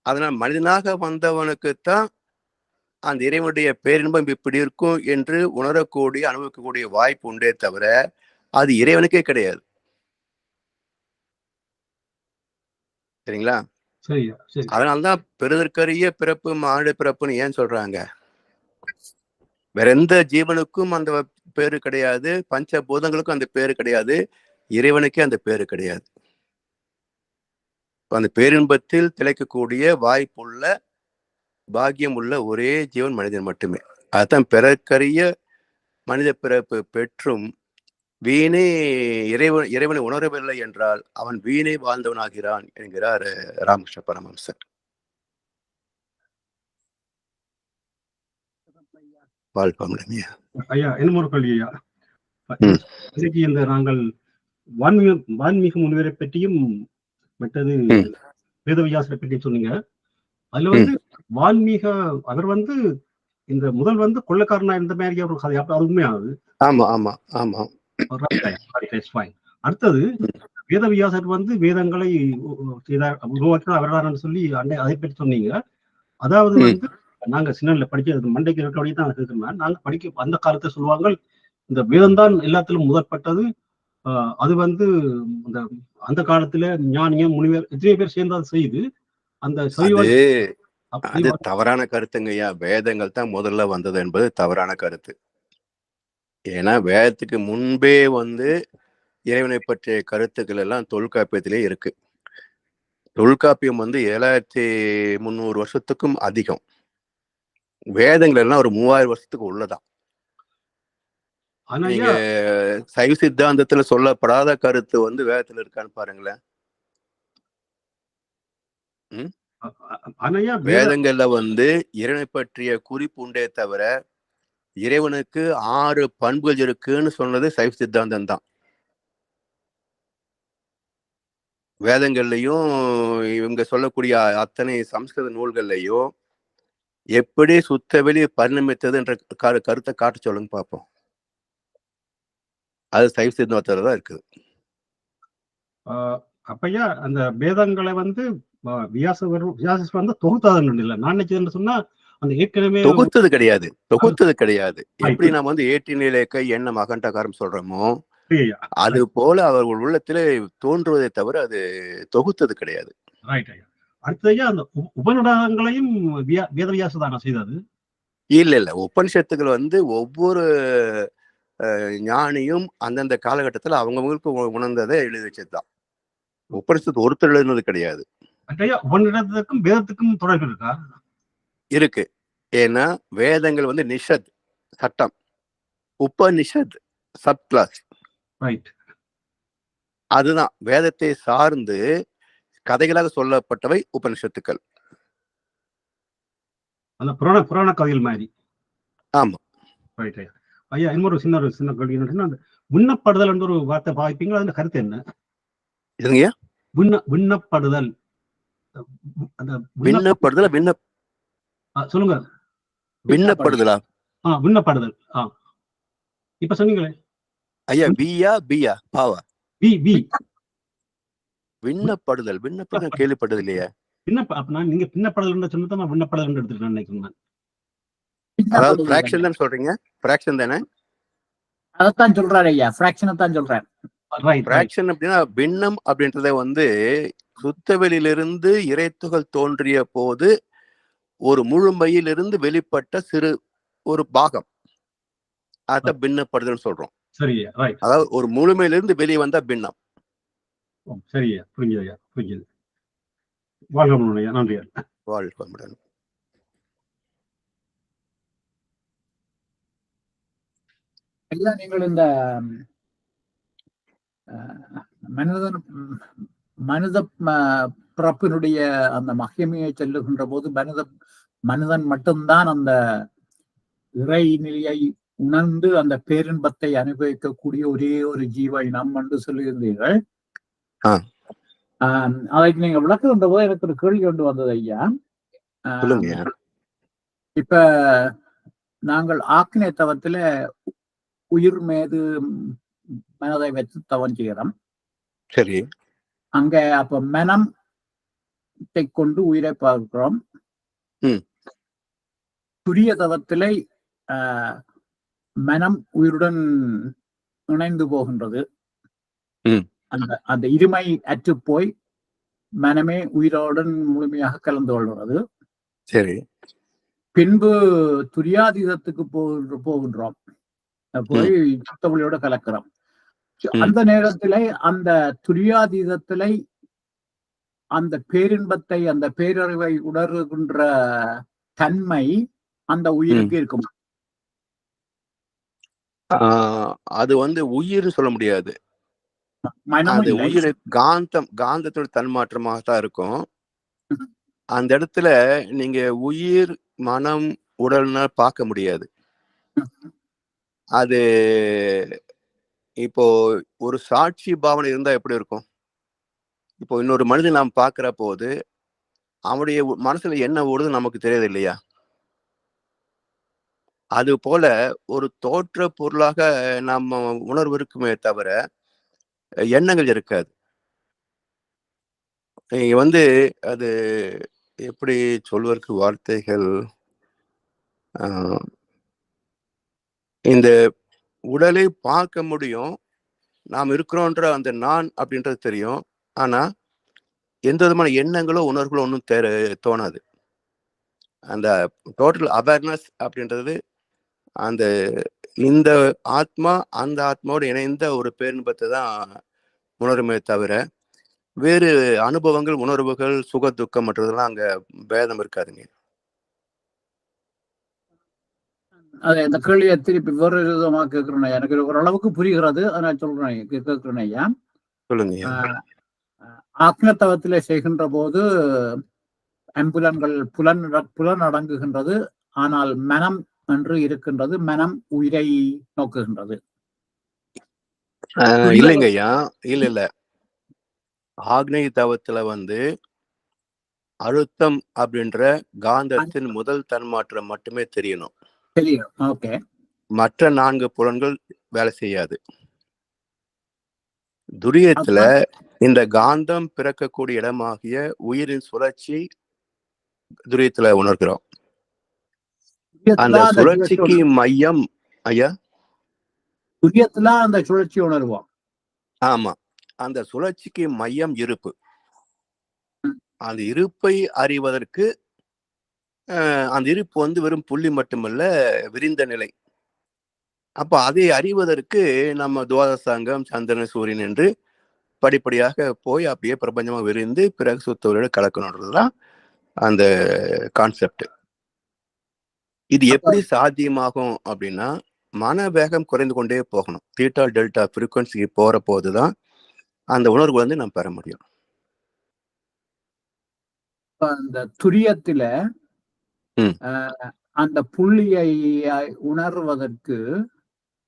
அதனால் மனிதனாக வந்தவனுக்குத்தான் அந்த இறைவனுடைய பேரின்பம் இப்படி இருக்கும் என்று உணரக்கூடிய அனுபவிக்கக்கூடிய வாய்ப்பு உண்டே தவிர அது இறைவனுக்கே கிடையாது. சரிங்களா? சரியா சரி. அதனால்தான் பெறுதற்கரிய பிறப்பு மானிட பிறப்புன்னு ஏன் சொல்றாங்க? வேற எந்த ஜீவனுக்கும் அந்த பேரு கிடையாது, பஞ்ச பூதங்களுக்கும் அந்த பேரு கிடையாது, இறைவனுக்கே அந்த பேரு கிடையாது. அந்த பேரின்பத்தில் திளைக்கக்கூடிய வாய்ப்புள்ள பாக்கியம் உள்ள ஒரே ஜீவன் மனிதன் மட்டுமே. அதுதான் பிறக்கரிய மனித பிறப்பு பெற்றும் வீணே இறைவனை உணரவில்லை என்றால் அவன் வீணே வாழ்ந்தவனாகிறான் என்கிறார் ராமகிருஷ்ண பரமஹம்சர். ஐயா என்ன ஒரு கேள்வி ஐயா, இன்னைக்கு இந்த நாங்கள் வான்மீக முனிவரை பற்றியும் மற்றது வேதவியாசரை பற்றி சொன்னீங்க. அதுல வந்து வான்மீக அவர் வந்து இந்த முதல் வந்து கொள்ளைக்காரனா இருந்த மாதிரி ஒரு கதை, அது உண்மையானது? ஆமா ஆமா ஆமா. அடுத்தது வேதவியாசர் வந்து வேதங்களை உருவாக்கினா அவர்தான் சொல்லி அதை பற்றி சொன்னீங்க. அதாவது வந்து நாங்க சின்னல படிக்கிறது மண்டைக்கு இருக்க தான் இருக்கிறோம். நாங்க படிக்க அந்த காலத்தை சொல்லுவாங்க இந்த வேதம் தான் எல்லாத்திலும் முதற்பட்டது. அது வந்து அந்த காலத்துல ஞானியம் முனிவர் எத்தனை பேர் சேர்ந்து அதை செய்து அந்த அது தவறான கருத்துங்கய்யா. வேதங்கள் தான் முதல்ல வந்தது என்பது தவறான கருத்து. ஏன்னா வேதத்துக்கு முன்பே வந்து இறைவனை பற்றிய கருத்துக்கள் எல்லாம் தொல்காப்பியத்திலே இருக்கு. தொல்காப்பியம் வந்து 7300 வருஷத்துக்கும் அதிகம். வேதங்கள் எல்லாம் ஒரு 3000 வருஷத்துக்கு உள்ளதான். நீங்க சைவ சித்தாந்தத்துல சொல்லப்படாத கருத்து வந்து வேதத்துல இருக்கான்னு பாருங்களேன். வேதங்கள்ல வந்து இறைவனை பற்றிய குறிப்பு உண்டே தவிர இறைவனுக்கு 6 பண்புகள் இருக்குன்னு சொன்னது சைவ சித்தாந்தம் தான். வேதங்கள்லையும் இவங்க சொல்லக்கூடிய அத்தனை சம்ஸ்கிருத நூல்கள்லையும் எப்படி சுத்தவெளி பரிணமித்தது என்ற கருத்தை காட்ட சொல்லுங்க பார்ப்போம். அது சைவ சித்தாந்தத்துல தான் இருக்குது. அப்பையா அந்த வேதங்களை வந்து வியாசர் வந்து தொகுத்தாதன்னு இல்லை. நான் நினைச்சதுன்னு சொன்னா அந்த ஏற்கனவே தொகுத்தது கிடையாது, தொகுத்தது கிடையாது. எப்படி நாம வந்து ஏற்றினிலேக்க எண்ணம் அகண்டகாரம் சொல்றோமோ அது போல அவர்கள் உள்ளத்திலே தோன்றுவதை தவிர அது தொகுத்தது கிடையாது. அடுத்தது அந்த உபநிடதங்களையும் வேதவியாசர் தானே செய்தது? இல்ல உபனிஷத்துக்கள் வந்து ஒவ்வொரு ஞானியும் அந்தந்த காலகட்டத்துல அவங்களுக்கு உணர்ந்ததை எழுதி வச்சதுதான். உபனிஷத்து ஒருத்தர் எழுதுனது கிடையாது. உபநிடதத்துக்கும் வேதத்துக்கும் தொடர்பு இருக்கா? இருக்கு. ஏன்னா வேதங்கள் வந்து நிஷத் சட்டம், உபனிஷத் சப் கிளாஸ். அதுதான் வேதத்தை சார்ந்து கதைகளாக சொல்லப்பட்டவை உபனிஷத்துக்கள். அந்த புராண கதைகள் மாதிரி. ஆமா. ஐயா இன்னொரு சின்ன கேள்வி என்னன்னா, அந்த விண்ணப்படுதல் என்ற ஒரு வார்த்தை பாய்ப்பீங்களா? அந்த கருத்து என்ன? இதுங்கய்யா விண்ணப்படுதல். விண்ணப்படுதல் சொல்லுங்க. விண்ணப்படுதலா? விண்ணப்படுதல். இப்ப சொன்னீங்களே ஐயா, பியா பியா பாவா விண்ணப்படுதல் கேள்விப்பட்டது இல்லையா? நீங்க பின்னப்படுதல் சொன்னதை நான் விண்ணப்படுதல் எடுத்துட்டு நினைக்கிறேன். அதாவது ஃபிராக்ஷன் தான் சொல்றீங்க? ஃபிராக்ஷன் தானே? அதான் சொல்றாரு ஐயா, ஃபிராக்ஷனை தான் சொல்றேன். ஃபிராக்ஷன் அப்படின்னா பின்னம் அப்படின்றத வந்து சுத்தவெளியிலிருந்து இறைத்துகள் தோன்றிய போது ஒரு முழுமையிலிருந்து வெளிப்பட்ட சிறு ஒரு பாகம், அதான் பின்னப்படுதல் சொல்றோம். சரியா, ரைட். அதாவது ஒரு முழுமையிலிருந்து வெளியே வந்தா பின்னம். சரியா, புரிஞ்சது. வாழ்க நன்றி. வாழ்க வளமுடன். ஐயா, நீங்கள் இந்த மனித பிறப்பினுடைய அந்த மகிமையை சொல்லுகின்ற போது மனிதன் மட்டும்தான் அந்த இறை நிலையை உணர்ந்து அந்த பேரின்பத்தை அனுபவிக்கக்கூடிய ஒரே ஒரு ஜீவ இனம் என்று சொல்லுகின்றீர்கள். அதற்கு நீங்க விளக்குகின்ற போது எனக்கு ஒரு கேள்வி கொண்டு வந்தது ஐயா. இப்ப நாங்கள் ஆக்கினை தவத்துல உயிர் மீது மனதை வச்சு தவம் செய்கிறோம். சரி. அங்க அப்ப மனத்தை கொண்டு உயிரை பார்க்கிறோம். துரிய தவத்திலே மனம் உயிருடன் இணைந்து போகின்றது. அந்த இருமை அற்று போய் மனமே உயிரோடன் முழுமையாக கலந்து கொள்கிறது. சரி. பின்பு துரியாதீதத்துக்கு போகின்றோம். போய் சுத்த ஒளியோட கலக்கிறோம். அந்த நேரத்திலே அந்த துரியாதீதத்திலே அந்த பேரின்பத்தை, அந்த பேரறிவை உணர்கின்ற தன்மை அந்த உயிருக்கு இருக்கும். அது உயிர்னு சொல்ல முடியாது. அது உயிர் காந்தத்தோட தன்மாற்றமாக தான் இருக்கும். அந்த இடத்துல நீங்க உயிர், மனம், உடல்னா பார்க்க முடியாது. அது இப்போ ஒரு சாட்சி பாவனை இருந்தா எப்படி இருக்கும்? இப்போ இன்னொரு மனிதன் நாம் பார்க்கிற போது அவனுடைய மனசுல என்ன ஓடுது நமக்கு தெரியாது இல்லையா? அது போல ஒரு தோற்ற பொருளாக நம்ம உணர்வு இருக்குமே தவிர எண்ணங்கள் இருக்காது. நீங்க அது எப்படி சொல்வதற்கு வார்த்தைகள், இந்த உடலை பார்க்க முடியும், நாம் இருக்கிறோன்ற அந்த நான் அப்படின்றது தெரியும். ஆனா எந்த விதமான எண்ணங்களோ உணர்வுகளோ ஒன்றும் தோணாது. அந்த டோட்டல் அவேர்னஸ் அப்படின்றது அந்த இந்த ஆத்மா அந்த ஆத்மாவோடு இணைந்த ஒரு பேரின்பத்தை தான் உணருமே தவிர வேறு அனுபவங்கள், உணர்வுகள், சுக துக்கம் மற்றதெல்லாம் அங்க பேதம் இருக்காதுங்க. அது இந்த கேள்வியை திருப்பி வேறு விதமா கேட்கிறேன். எனக்கு ஓரளவுக்கு புரிகிறது. நான் சொல்றேன், கேட்கிறேன் ஐயா. சொல்லுங்க. ஆக்னத்தவத்திலே செய்கின்ற போது அம்புலன்கள் புலன் அடங்குகின்றது. ஆனால் மனம் என்று இருக்கின்றது. மனம் உயிரை நோக்குகின்றது. இல்லைங்க ஐயா, இல்ல. ஆக்னேய தவத்துல அழுத்தம் அப்படின்ற காந்தத்தின் முதல் தன்மாற்றம் மட்டுமே தெரியணும். ஓகே. மற்ற 4 புலன்கள் வேலை செய்யாது. துரியத்துல இந்த காந்தம் பிறக்கக்கூடிய இடமாகிய உயிரின் சுழற்சி துரியத்துல உணர்கிறோம். அந்த சுழற்சிக்கு மையம் ஐயா, துரியத்துல அந்த சுழற்சி உணர்வோம். ஆமா, அந்த சுழற்சிக்கு மையம் இருப்பு. அந்த இருப்பை அறிவதற்கு அந்த இருப்பு வெறும் புள்ளி மட்டுமல்ல, விரிந்த நிலை. அப்ப அதை அறிவதற்கு நம்ம துவாதசாங்கம், சந்திரன், சூரியன் என்று படிப்படியாக போய் அப்படியே பிரபஞ்சமா விரிந்து பிறகு சுத்தவரோட கலக்கணுன்றதுதான் அந்த கான்செப்ட். இது எப்படி சாத்தியமாகும் அப்படின்னா, மன வேகம் குறைந்து கொண்டே போகணும். தீட்டா டெல்டா ஃப்ரீக்வன்சிக்கு போற போதுதான் அந்த உணர்வு நம்ம பெற முடியும். அந்த துரியத்துல அந்த புள்ளியை உணர்வதற்கு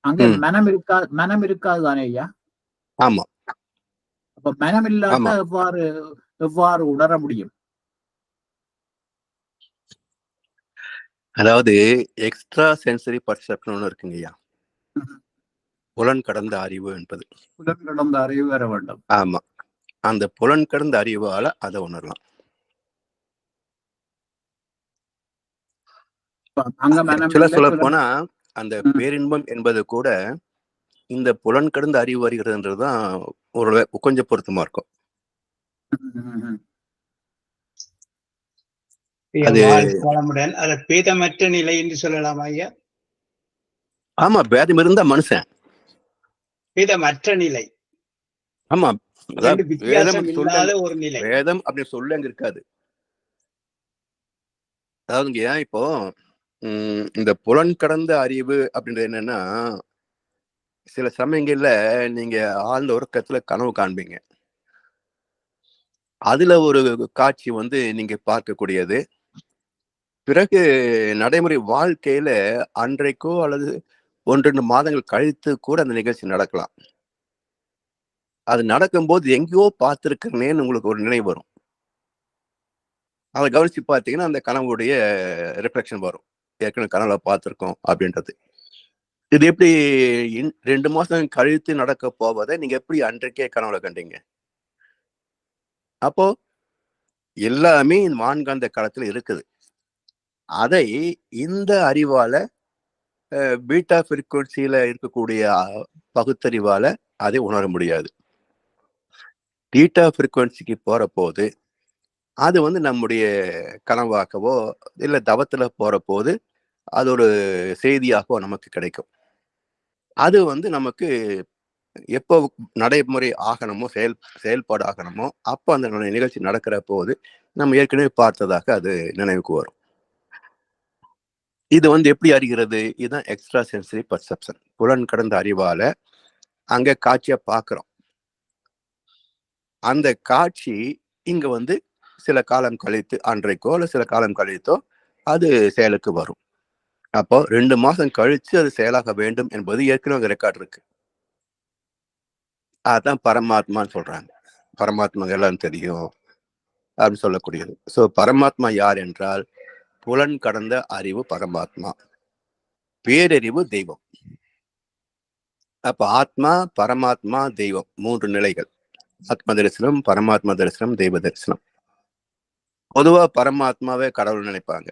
அங்கே மனம் இருக்காது தானே ஐயா? ஆமா. அப்ப மனம் இல்லாத எவ்வாறு உணர முடியும்? அதாவது எக்ஸ்ட்ரா சென்சரி பர்செப்ஷன் ஒன்று இருக்குங்க ஐயா. புலன் கடந்த அறிவு என்பது. புலன் கடந்த அறிவு வர வேண்டும். ஆமா, அந்த புலன் கடந்த அறிவால அதை உணரலாம். சொல்ல போனா அந்த பேரின்பம் என்பது கூட இந்த புலன் கடந்த அறிவு வருகிறதுன்றதுதான் ஒரு கொஞ்சம் பொருத்தமா இருக்கும். அது பேதமற்ற நிலை என்று சொல்லலாமா ஐயா? ஆமா, பேதம் இருந்தா மனுஷன். பேதமற்ற நிலை. ஆமா, ஒரு நிலை. வேதம் அப்படின்னு சொல்ல அங்க இருக்காது. அதாவதுங்க, இப்போ இந்த புலன் கடந்த அறிவு அப்படின்றது என்னன்னா, சில சமயங்கள்ல நீங்க ஆழ்ந்த உறக்கத்துல கனவு காண்பீங்க. அதுல ஒரு காட்சி நீங்க பார்க்கக்கூடியது. பிறகு நடைமுறை வாழ்க்கையில அன்றைக்கோ அல்லது 1-2 மாதங்கள் கழித்து கூட அந்த நிகழ்ச்சி நடக்கலாம். அது நடக்கும்போது எங்கேயோ பார்த்திருக்கிறேன்னு உங்களுக்கு ஒரு நினைவு வரும். அதை கவனிச்சு பார்த்தீங்கன்னா அந்த கனவுடைய ரிஃப்ளெக்ஷன் வரும். ஏற்கனவே கனவுல பார்த்திருக்கோம் அப்படின்றது. இது எப்படி 2 மாசம் கழித்து நடக்க போவதை நீங்க எப்படி அன்றைக்கே கனவுல கண்டீங்க? அப்போ எல்லாமே வான்காந்த காலத்துல இருக்குது. அதை இந்த அறிவால பீட்டா ஃப்ரீக்வன்சியில இருக்கக்கூடிய பகுத்தறிவால அதை உணர முடியாது. தீட்டா ஃப்ரீக்குவன்சிக்கு போற போது அது வந்து நம்முடைய கனவாகவோ இல்ல தவத்துல போற போது அது ஒரு செய்தியாகவோ நமக்கு கிடைக்கும். அது வந்து நமக்கு எப்போ நடைமுறை ஆகணுமோ செயல்பாடு ஆகணுமோ அப்போ அந்த நிகழ்ச்சி நடக்கிற போது நம்ம ஏற்கனவே பார்த்ததாக அது நினைவுக்கு வரும். இது வந்து எப்படி அறிகிறது? இதுதான் எக்ஸ்ட்ரா சென்சரி பர்செப்ஷன். புலன் கடந்த அறிவால அங்க காட்சியை பார்க்கிறோம். அந்த காட்சி இங்க வந்து சில காலம் கழித்து, அன்றைக்கோ இல்ல சில காலம் கழித்தோ அது செயலுக்கு வரும். அப்போ 2 மாசம் கழிச்சு அது செயலாக வேண்டும் என்பது ஏற்கனவே ரெக்கார்ட் இருக்கு. அதான் பரமாத்மான்னு சொல்றாங்க. பரமாத்மா எல்லாம் தெரியும் அப்படின்னு சொல்லக்கூடியது. ஸோ பரமாத்மா யார் என்றால் புலன் கடந்த அறிவு பரமாத்மா, பேரறிவு தெய்வம். அப்ப ஆத்மா, பரமாத்மா, தெய்வம் 3 நிலைகள். ஆத்ம தரிசனம், பரமாத்மா தரிசனம், தெய்வ தரிசனம். பொதுவா பரமாத்மாவே கடவுள் நினைப்பாங்க.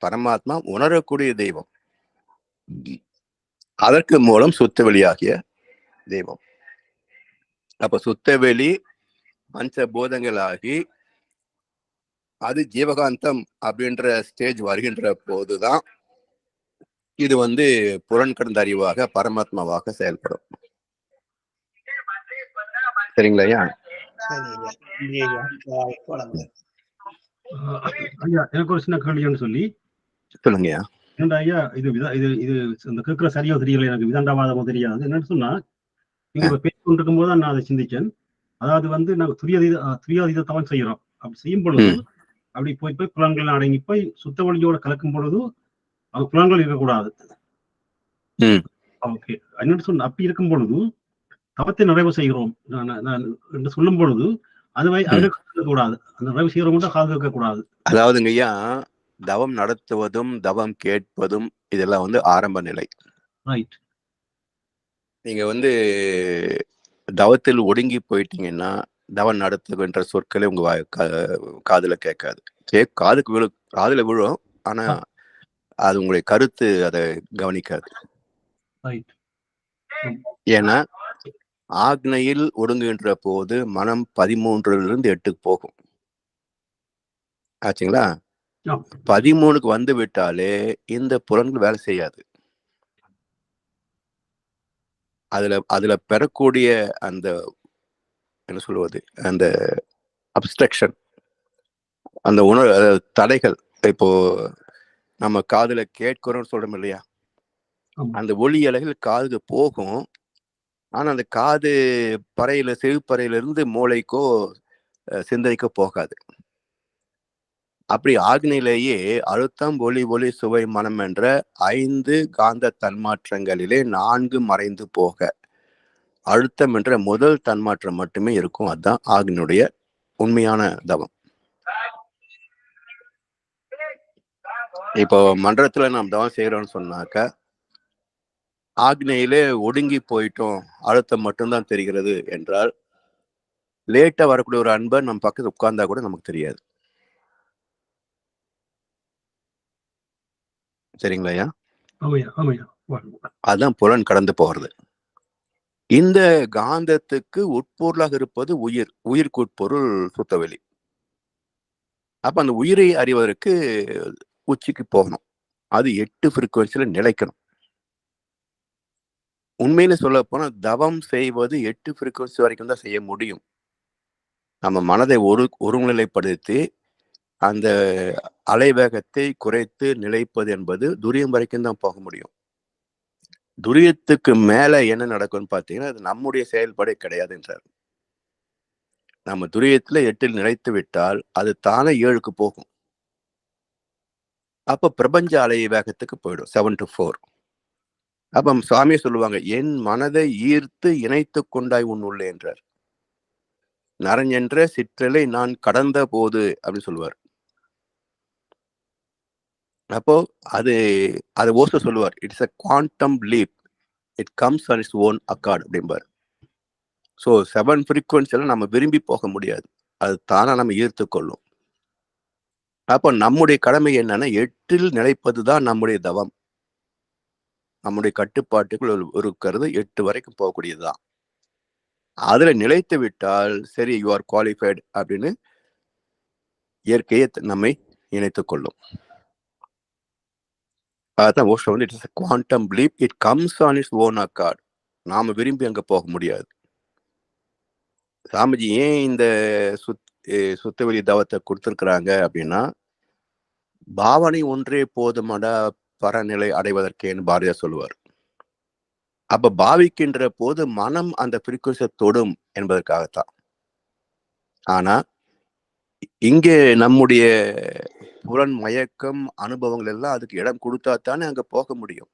பரமாத்மா உணரக்கூடிய தெய்வம். அதற்கு மூலம் சுத்தவெளியாகிய தெய்வம். அப்ப சுத்தவெளி பஞ்சபூதங்களாகி அது ஜீவகாந்தம் அப்படின்ற ஸ்டேஜ் வருகின்ற போதுதான் இது வந்து புலன் கடந்த அறிவாக பரமாத்மாவாக செயல்படும். சரிங்களா ஐயா? ஐயா எனக்கு ஒரு சின்ன கேள்வின்னு சொல்லி சொல்லுங்கய்யா. என்னடா ஐயா இது இது இது இந்த கேட்கிற சரியா தெரியல, எனக்கு விதண்டாவாதமோ தெரியாது. என்னன்னு சொன்னா நீங்க இப்ப பேசி கொண்டிருக்கும் போது நான் அதை சிந்திச்சேன். அதாவது வந்து நாங்க துரியாதீத தவம் செய்யறோம். அப்படி செய்யும் பொழுது அப்படி போய் புலன்கள் அடங்கி போய் சுத்த வழியோட கலக்கும் பொழுது அது புலன்கள் இருக்கக்கூடாது. ஓகே, என்னன்னு சொன்ன அப்படி இருக்கும் பொழுது தவத்தை நிறைவு செய்கிறோம் என்று சொல்லும் பொழுது அது கூடாது, அந்த நிறைவு செய்கிறோம் காது வைக்க கூடாது. அதாவதுங்க ஐயா, தவம் நடத்துவதும் தவம் கேட்பதும் இதெல்லாம் வந்து ஆரம்ப நிலை. ரைட். நீங்க வந்து தவத்தில் ஒடுங்கி போயிட்டீங்கன்னா தவம் நடத்துகின்ற சொற்களே உங்க காதுல கேட்காது. காதுல விழும், ஆனா அது உங்களுடைய கருத்து அதை கவனிக்காது. ஏன்னா ஆக்னையில் ஒடுங்குகின்ற போது மனம் 13 8 போகும். ஆச்சுங்களா? 13க்கு வந்து விட்டாலே இந்த புலன்கள் வேலை செய்யாது. அதுல பெறக்கூடிய அந்த என்ன சொல்லுவது, அந்த அப்ஸ்ட்ரக்ஷன், அந்த தடைகள். இப்போ நம்ம காதுல கேட்கிறோம்னு சொல்றோம் இல்லையா, அந்த ஒலி அலைகள் காதுக்கு போகும். ஆனா அந்த காது பறையில செவிப்பறையிலிருந்து மூளைக்கோ சிந்தனைக்கோ போகாது. அப்படி ஆக்னிலேயே அழுத்தம், ஒளி, சுவை, மனம் என்ற 5 காந்த தன்மாற்றங்களிலே 4 மறைந்து போக அழுத்தம் என்ற முதல் தன்மாற்றம் மட்டுமே இருக்கும். அதுதான் ஆக்னியுடைய உண்மையான தவம். இப்போ மன்றத்துல நாம் தவம் செய்யறோம்னு சொன்னாக்க ஆக்னையிலே ஒடுங்கி போயிட்டோம், அழுத்தம் மட்டும்தான் தெரிகிறது என்றால் லேட்டா வரக்கூடிய ஒரு அன்பர் நம்ம பக்கத்துல உட்கார்ந்தா கூட நமக்கு தெரியாது. சரிங்களா? அதுதான் புலன் கடந்து போகிறது. இந்த காந்தத்துக்கு உட்பொருளாக இருப்பது உயிருக்கு உட்பொருள் சுத்தவெளி. அப்ப அந்த உயிரை அறிவதற்கு உச்சிக்கு போகணும். அது 8 ஃப்ரீக்குவன்சில நிலைக்கணும். உண்மையில சொல்ல போனா தவம் செய்வது 8 ஃப்ரீக்குவன்சி வரைக்கும் தான் செய்ய முடியும். நம்ம மனதை ஒருநிலைப்படுத்தி அந்த அலைவேகத்தை குறைத்து நிலைப்பது என்பது துரியம் வரைக்கும் தான் போக முடியும். துரியத்துக்கு மேல என்ன நடக்கும்னு பார்த்தீங்கன்னா அது நம்முடைய செயல்பாடே கிடையாது என்றார். நம்ம துரியத்துல 8 நிலைத்து விட்டால் அது தானே 7க்கு போகும். அப்ப பிரபஞ்ச அலை வேகத்துக்கு போயிடும், 7 to 4. அப்ப சுவாமியே சொல்லுவாங்க, என் மனதை ஈர்த்து இணைத்து கொண்டாய் உன் உள்ளே என்றார். நரஞ்சென்ற சிற்றலை நான் கடந்த போது அப்படின்னு சொல்லுவார். அப்போ அது ஓசோ சொல்லுவார், it's a quantum leap, it comes on its own accord அப்படிம்பார். ஸோ 7 ஃப்ரீக்குவன்சியெல்லாம் நம்ம விரும்பி போக முடியாது, அது தானே நம்ம ஈர்த்து கொள்ளும். அப்போ நம்முடைய கடமை என்னன்னா 8ல் நிலைப்பதுதான் நம்முடைய தவம். நம்முடைய கட்டுப்பாட்டுக்குள் இருக்கிறது 8 வரைக்கும் போகக்கூடியதுதான். அதுல நிலைத்து விட்டால் சரி, யூ ஆர் குவாலிஃபைடு அப்படின்னு இயற்கையை நம்மை இணைத்துக் கொள்ளும். அதுதான் ஓஷோ வந்து it is quantum leap, it comes on its own accord. நாம விரும்பி அங்க போக முடியாது. சாமிஜி ஏன் இந்த சுத்தவெளி தவத்தை கொடுத்திருக்கிறாங்க அப்படின்னா, பாவனை ஒன்றே போதுமடா பரநிலை அடைவதற்கேன்னு பாரதியார் சொல்லுவார். அப்ப பாவிக்கின்ற போது மனம் அந்த ஃப்ரீக்வன்சியை தொடும் என்பதற்காகத்தான். ஆனா இங்கே நம்முடைய புலன் மயக்கம் அனுபவங்கள் எல்லாம் அதுக்கு இடம் கொடுத்தா தானே அங்க போக முடியும்.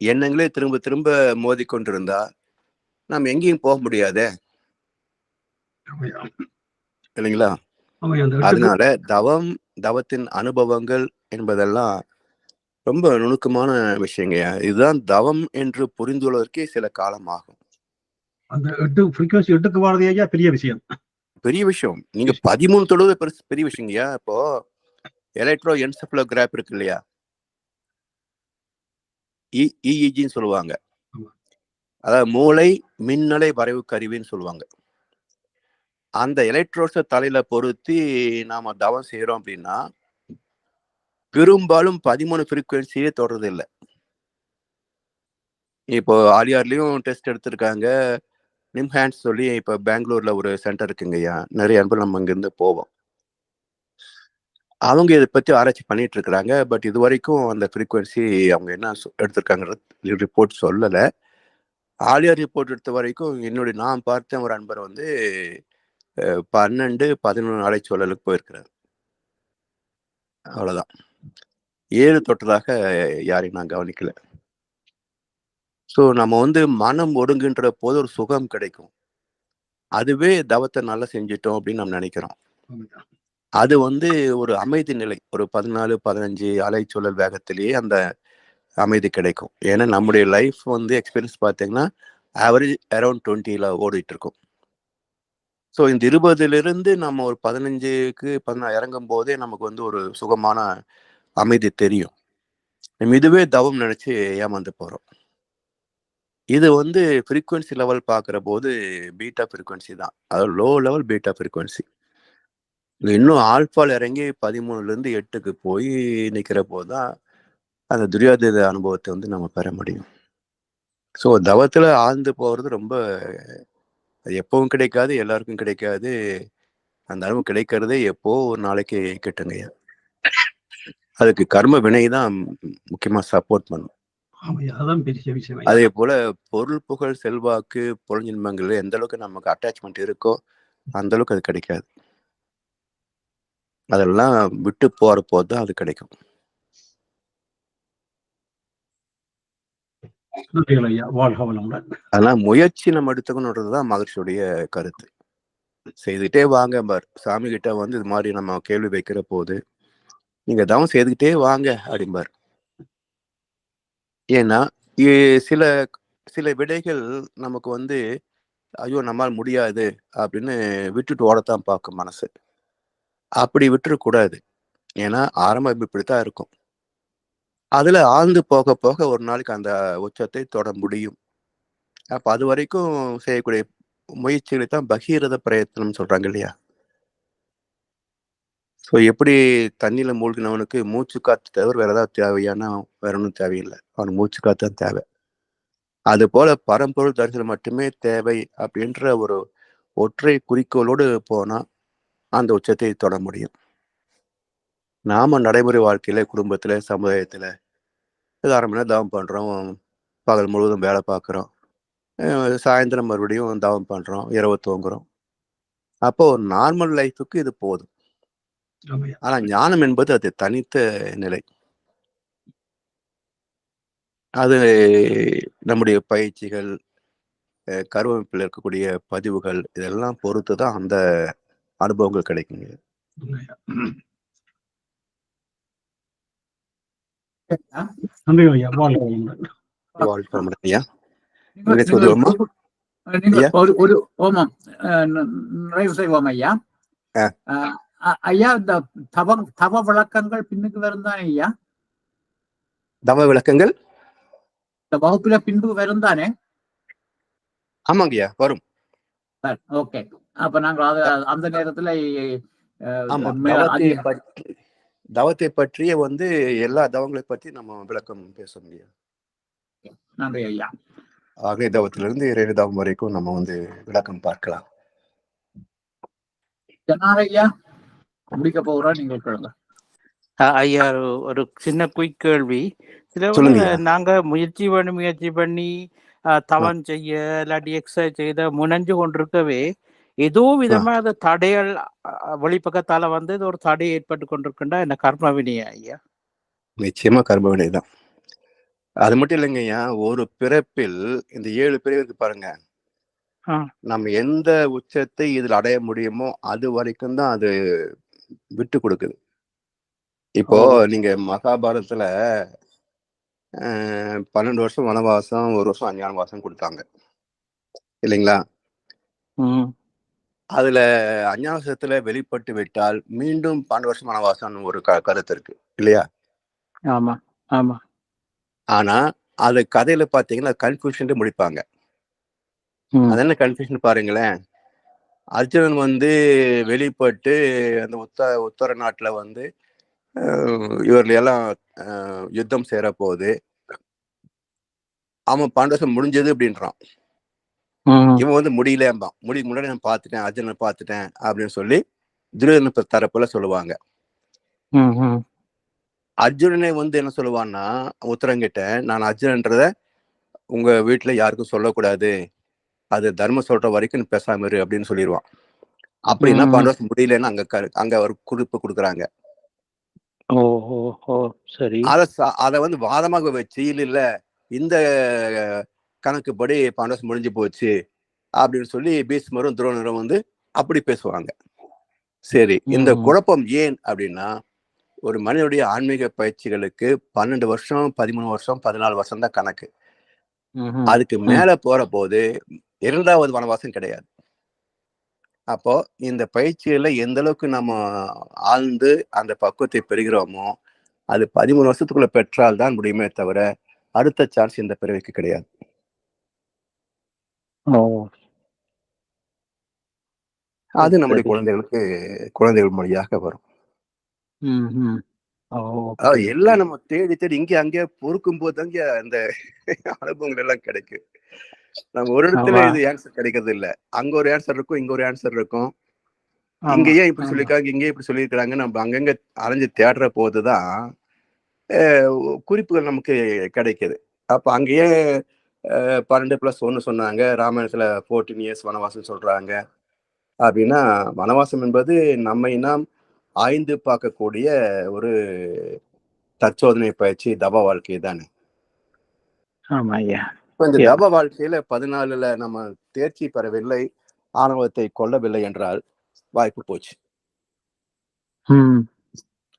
எண்ணங்களே திரும்ப திரும்ப மோதி கொண்டிருந்தா நாம் எங்கேயும் போக முடியாதே, இல்லைங்களா? அதனால தவத்தின் அனுபவங்கள் என்பதெல்லாம் ரொம்ப நுணுக்கமான விஷயங்க. இதுதான் தவம் என்று புரிந்து கொள்வதற்கே சில காலம் ஆகும். அந்த 8 ஃப்ரீக்வன்சி 8க்கு வரதே ஐயா பெரிய விஷயம். பெரிய விஷயம். நீங்க 13 தொடுவது பெரிய விஷயங்கய்யா. இப்போ எலக்ட்ரோ என்செஃபலோகிராஃப் இருக்கு இல்லையா, EEGன்னு சொல்லுவாங்க. அதாவது மூளை மின்னலை வரைவு கருவின்னு சொல்லுவாங்க. அந்த எலக்ட்ரோட்ஸை தலையில பொருத்தி நாம தவம் செய்யறோம் அப்படின்னா பெரும்பாலும் 13 ஃப்ரீக்வன்சியே தொடர்றது இல்லை. இப்போ ஆலியார்லயும் டெஸ்ட் எடுத்திருக்காங்க. நிம்ஹான்ஸ் சொல்லி இப்போ பெங்களூர்ல ஒரு சென்டர் இருக்குங்கய்யா. நிறைய அன்பு நம்ம அங்கிருந்து போவோம். அவங்க இதை பத்தி ஆராய்ச்சி பண்ணிட்டு இருக்கிறாங்க. பட் இது வரைக்கும் அந்த ஃப்ரீக்வன்சி அவங்க என்ன எடுத்திருக்காங்க ரிப்போர்ட் சொல்லலை. ஆலியார் ரிப்போர்ட் எடுத்த வரைக்கும் நான் பார்த்த ஒரு அன்பர் வந்து 12, 11 அலைச்சூழலுக்கு போயிருக்கிறார். அவ்வளவுதான். 7 தொட்டதாக யாரையும் நான் கவனிக்கல. ஸோ நம்ம வந்து மனம் ஒடுங்குன்ற போது ஒரு சுகம் கிடைக்கும். அதுவே தவத்தை நல்லா செஞ்சிட்டோம் அப்படின்னு நம்ம நினைக்கிறோம். அது வந்து ஒரு அமைதி நிலை. ஒரு 14, 15 அலைச்சூழல் வேகத்திலேயே அந்த அமைதி கிடைக்கும். ஏன்னா நம்முடைய லைஃப் வந்து எக்ஸ்பீரியன்ஸ் பார்த்தீங்கன்னா ஆவரேஜ் அரௌண்ட் 20ல ஓடிட்டு இருக்கும். ஸோ இந்த 20லிருந்து நம்ம ஒரு 15க்கு 16 இறங்கும் போதே நமக்கு வந்து ஒரு சுகமான அமைதி தெரியும். நம்ம இதுவே தவம் நினைச்சு ஏமாந்து போறோம். இது வந்து ஃப்ரீக்வன்சி லெவல் பார்க்குற போது பீட்டா ஃப்ரீக்வன்சி தான். அதாவது லோ லெவல் பீட்டா ஃப்ரீக்வன்சி. இன்னும் ஆல்பால் இறங்கி 13லேருந்து 8க்கு போய் நிற்கிற போது தான் அந்த துரியாதீத அனுபவத்தை வந்து நம்ம பெற முடியும். ஸோ தவத்தில் ஆழ்ந்து போகிறது ரொம்ப எப்பவும் கிடைக்காது, எல்லாருக்கும் கிடைக்காது. அந்த அனுபவம் கிடைக்கிறதே எப்போ ஒரு நாளைக்கு கிட்டுங்கய்யா. அதுக்கு கர்ம வினை தான் முக்கியமாக சப்போர்ட் பண்ணும். அதான் பெரிய விஷயம். அதே போல பொருள் புகழ் செல்வாக்கு பொருளின்பங்கள் எந்த அளவுக்கு நமக்கு அட்டாச்மெண்ட் இருக்கோ அந்த அளவுக்கு அது கிடைக்காது. அதெல்லாம் விட்டு போற போது தான் அது கிடைக்கும். அதெல்லாம் முயற்சி நம்ம எடுத்துக்கணுன்றதுதான் மகிழ்ச்சியுடைய கருத்து. செய்துகிட்டே வாங்க பார். சாமி கிட்ட வந்து இது மாதிரி நம்ம கேள்வி வைக்கிற போது நீங்க தவம் செய்துக்கிட்டே வாங்க அப்படிம்பார். ஏன்னா சில சில விடைகள் நமக்கு வந்து ஐயோ நம்மால் முடியாது அப்படின்னு விட்டுட்டு ஓடத்தான் பார்க்கும் மனசு. அப்படி விட்டுறக்கூடாது. ஏன்னா ஆரம்பம் இப்படித்தான் இருக்கும். அதுல ஆழ்ந்து போக போக ஒரு நாளைக்கு அந்த உச்சத்தை தொட முடியும். அப்ப அது வரைக்கும் செய்யக்கூடிய முயற்சிகளை தான் பகீரத பிரயத்தனம் சொல்றாங்க இல்லையா? ஸோ எப்படி தண்ணியில மூழ்கினவனுக்கு மூச்சு காத்து தவிர வேற ஏதாவது தேவையானா வேற ஒன்றும் தேவையில்லை. அவனுக்கு மூச்சு காத்து தான் தேவை. அது போல பரம்பொருள் தரிசனம் மட்டுமே தேவை அப்படின்ற ஒரு ஒற்றை குறிக்கோளோடு போனா அந்த உச்சத்தை தொட முடியும். நாம நடைமுறை வாழ்க்கையில குடும்பத்துல சமுதாயத்துல 1/2 மணி நேரம் தவம் பண்றோம், பகல் முழுவதும் வேலை பார்க்குறோம், சாயந்தரம் மறுபடியும் தவம் பண்றோம், இரவு தூங்குறோம். அப்போ ஒரு நார்மல் லைஃபுக்கு இது போதும். ஆனா ஞானம் என்பது அது தனித்த நிலை. அது நம்முடைய பயிற்சிகள், கருவமைப்பில் இருக்கக்கூடிய பதிவுகள் இதெல்லாம் பொறுத்து தான் அந்த அனுபவங்கள் கிடைக்குங்க. நிறைவு செய்வோம் ஐயா. ஐயா இந்த தவ விளக்கங்கள் பின்னுக்கு வருந்தானே ஐயா? தவ விளக்கங்கள் இந்த வகுப்புல பின்பு வருந்தானே? ஆமாங்கய்யா, வரும். ஓகே, அப்ப நாங்கள் அந்த நேரத்துல ஆமா, தவத்தை பற்றிய எல்லா தவங்களை பற்றி நம்ம விளக்கம் பேச முடியும். நன்றி ஐயா. ஆகவே தவத்திலிருந்து இறை தவம் வரைக்கும் நம்ம விளக்கம் பார்க்கலாம். ஐயா முடிக்க போகிறோம், நீங்கள் கேளுங்க. ஐயா, ஒரு சின்ன குயிக் கேள்வி. நாங்க முயற்சி பண்ணி தவம் செய்ய இல்லாட்டி எக்ஸசைஸ் செய்த முனைஞ்சு கொண்டிருக்கவே ஏதோ விதமான தடைகள் வெளிப்பக்கத்தால இது ஒரு தடை ஏற்பட்டு கொண்டிருக்குண்டா என்ன கர்ம வினையா ஐயா? நிச்சயமா கர்ம வினை தான். அது மட்டும் இல்லைங்க ஐயா, ஒரு பிறப்பில் இந்த 7 பிறவிக்கு பாருங்க, நம்ம எந்த உச்சத்தை இதில் அடைய முடியுமோ அது வரைக்கும் தான் அது விட்டு கொடுக்குது. இப்போ நீங்க மகாபாரதத்துல 12 வருஷம் வனவாசம், 1 வருஷம் அஞ்ஞானவாசம் கொடுத்தாங்க இல்லைங்களா? அதுல அஞ்ஞானவாசத்துல வெளிப்பட்டு விட்டால் மீண்டும் 12 வருஷம் வனவாசம் ஒரு கருத்து இருக்கு இல்லையா? ஆமா ஆமா. ஆனா அது கதையில பாத்தீங்கன்னா கன்ஃபியூஷன் முடிப்பாங்க. அது என்ன கன்ஃபியூஷன் பாருங்களேன். அர்ஜுனன் வெளிப்பட்டு அந்த உத்தர நாட்டுல இவர்கள் எல்லாம் யுத்தம் சேர போது அவன் 12 வருஷம் முடிஞ்சது அப்படின்றான். இவன் முடியலம்பான். முன்னாடி நான் பார்த்துட்டேன், அர்ஜுனனை பார்த்துட்டேன் அப்படின்னு சொல்லி துரியோதன தரப்புல சொல்லுவாங்க. அர்ஜுனனை என்ன சொல்லுவான்னா உத்தரங்கிட்ட, நான் அர்ஜுனன்றத உங்க வீட்டுல யாருக்கும் சொல்லக்கூடாது, அது தர்மம் சொல்ற வரைக்கும் பேசாம இரு அப்படின்னு சொல்லிடுவான். அப்படின்னா 12 வருஷம் முடியலன்னு அங்க ஒரு குறிப்பு கொடுக்குறாங்க. அத வாதமாக வச்சு இல்ல இந்த கணக்குப்படி 12 வருஷம் முடிஞ்சு போச்சு அப்படின்னு சொல்லி பீஷ்மரும் துரோணரும் அப்படி பேசுவாங்க. சரி, இந்த குழப்பம் ஏன் அப்படின்னா, ஒரு மனிதனுடைய ஆன்மீக பயிற்சிகளுக்கு 12 வருஷம் 13 வருஷம் 14 வருஷம் தான் கணக்கு. அதுக்கு மேல போற போது 2வது வனவாசம் கிடையாது. அப்போ இந்த பயிற்சியில எந்த அளவுக்கு நம்ம ஆழ்ந்து அந்த பக்குவத்தை பெறுகிறோமோ அது 13 வருஷத்துக்குள்ள பெற்றால் தான் முடியுமே தவிர அடுத்த சான்ஸ் இந்த பிறவிக்கு கிடையாது. அது நம்முடைய குழந்தைகள் மொழியாக வரும். எல்லாம் நம்ம தேடி இங்க அங்கே பொறுக்கும் போது அங்க அந்த அனுபவங்கள் எல்லாம் கிடைக்கும். நம்ம ஒரு இடத்துல இது ஆன்சர் கிடைக்கிறது இல்ல. அங்க ஒரு ஆன்சர் இருக்கும், இங்க ஒரு ஆன்சர் இருக்கும். இங்கேயே இப்படி சொல்லிருக்காங்க, இங்கேயே இப்படி சொல்லியிருக்கிறாங்க. நம்ம அங்கங்க அலைஞ்சு தேடுற போதுதான் குறிப்புகள் நமக்கு கிடைக்குது. அப்ப அங்கேயே 12+1 சொன்னாங்க, ராமாயணத்துல 14 years வனவாசம் சொல்றாங்க. அப்படின்னா வனவாசம் என்பது நம்மை நாம் ஆய்ந்து பார்க்கக்கூடிய ஒரு தற்சோதனை பயிற்சி, தப வாழ்க்கை தானே. இந்த தப வாழ்க்கையில 14ல நம்ம தேர்ச்சி பெறவில்லை, ஆணவத்தை கொல்லவில்லை என்றால் வாய்ப்பு போச்சு.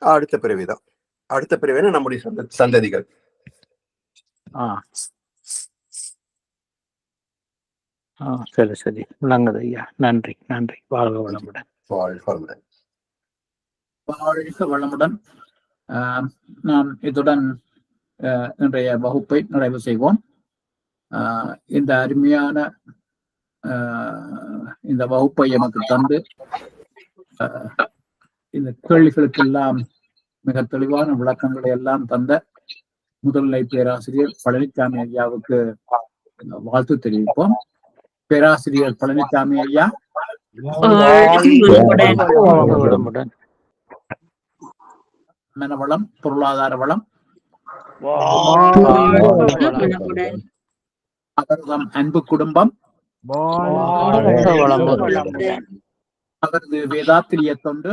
அடுத்த பிறவிதான். அடுத்த பிறவினா நம்முடைய சந்ததிகள். சரி சரி, விளங்குது ஐயா. நன்றி நன்றி. வாழ்க வளமுடன். வாழ்க வளமுடன். நாம் இத்துடன் இன்றைய வகுப்பை நிறைவு செய்வோம். இந்த அருமையான இந்த வகுப்பை எமக்கு தந்து இந்த கேள்விகளுக்கெல்லாம் மிக தெளிவான விளக்கங்களை எல்லாம் தந்த முதல்நிலை பேராசிரியர் பழனிசாமி ஐயாவுக்கு வாழ்த்து தெரிவிப்போம். பேராசிரியர் பழனிசாமி ஐயா, மனவளம், பொருளாதார வளம், அவர்தம் அன்பு குடும்பம், அவரது வேதாத்திரிய தொண்டு,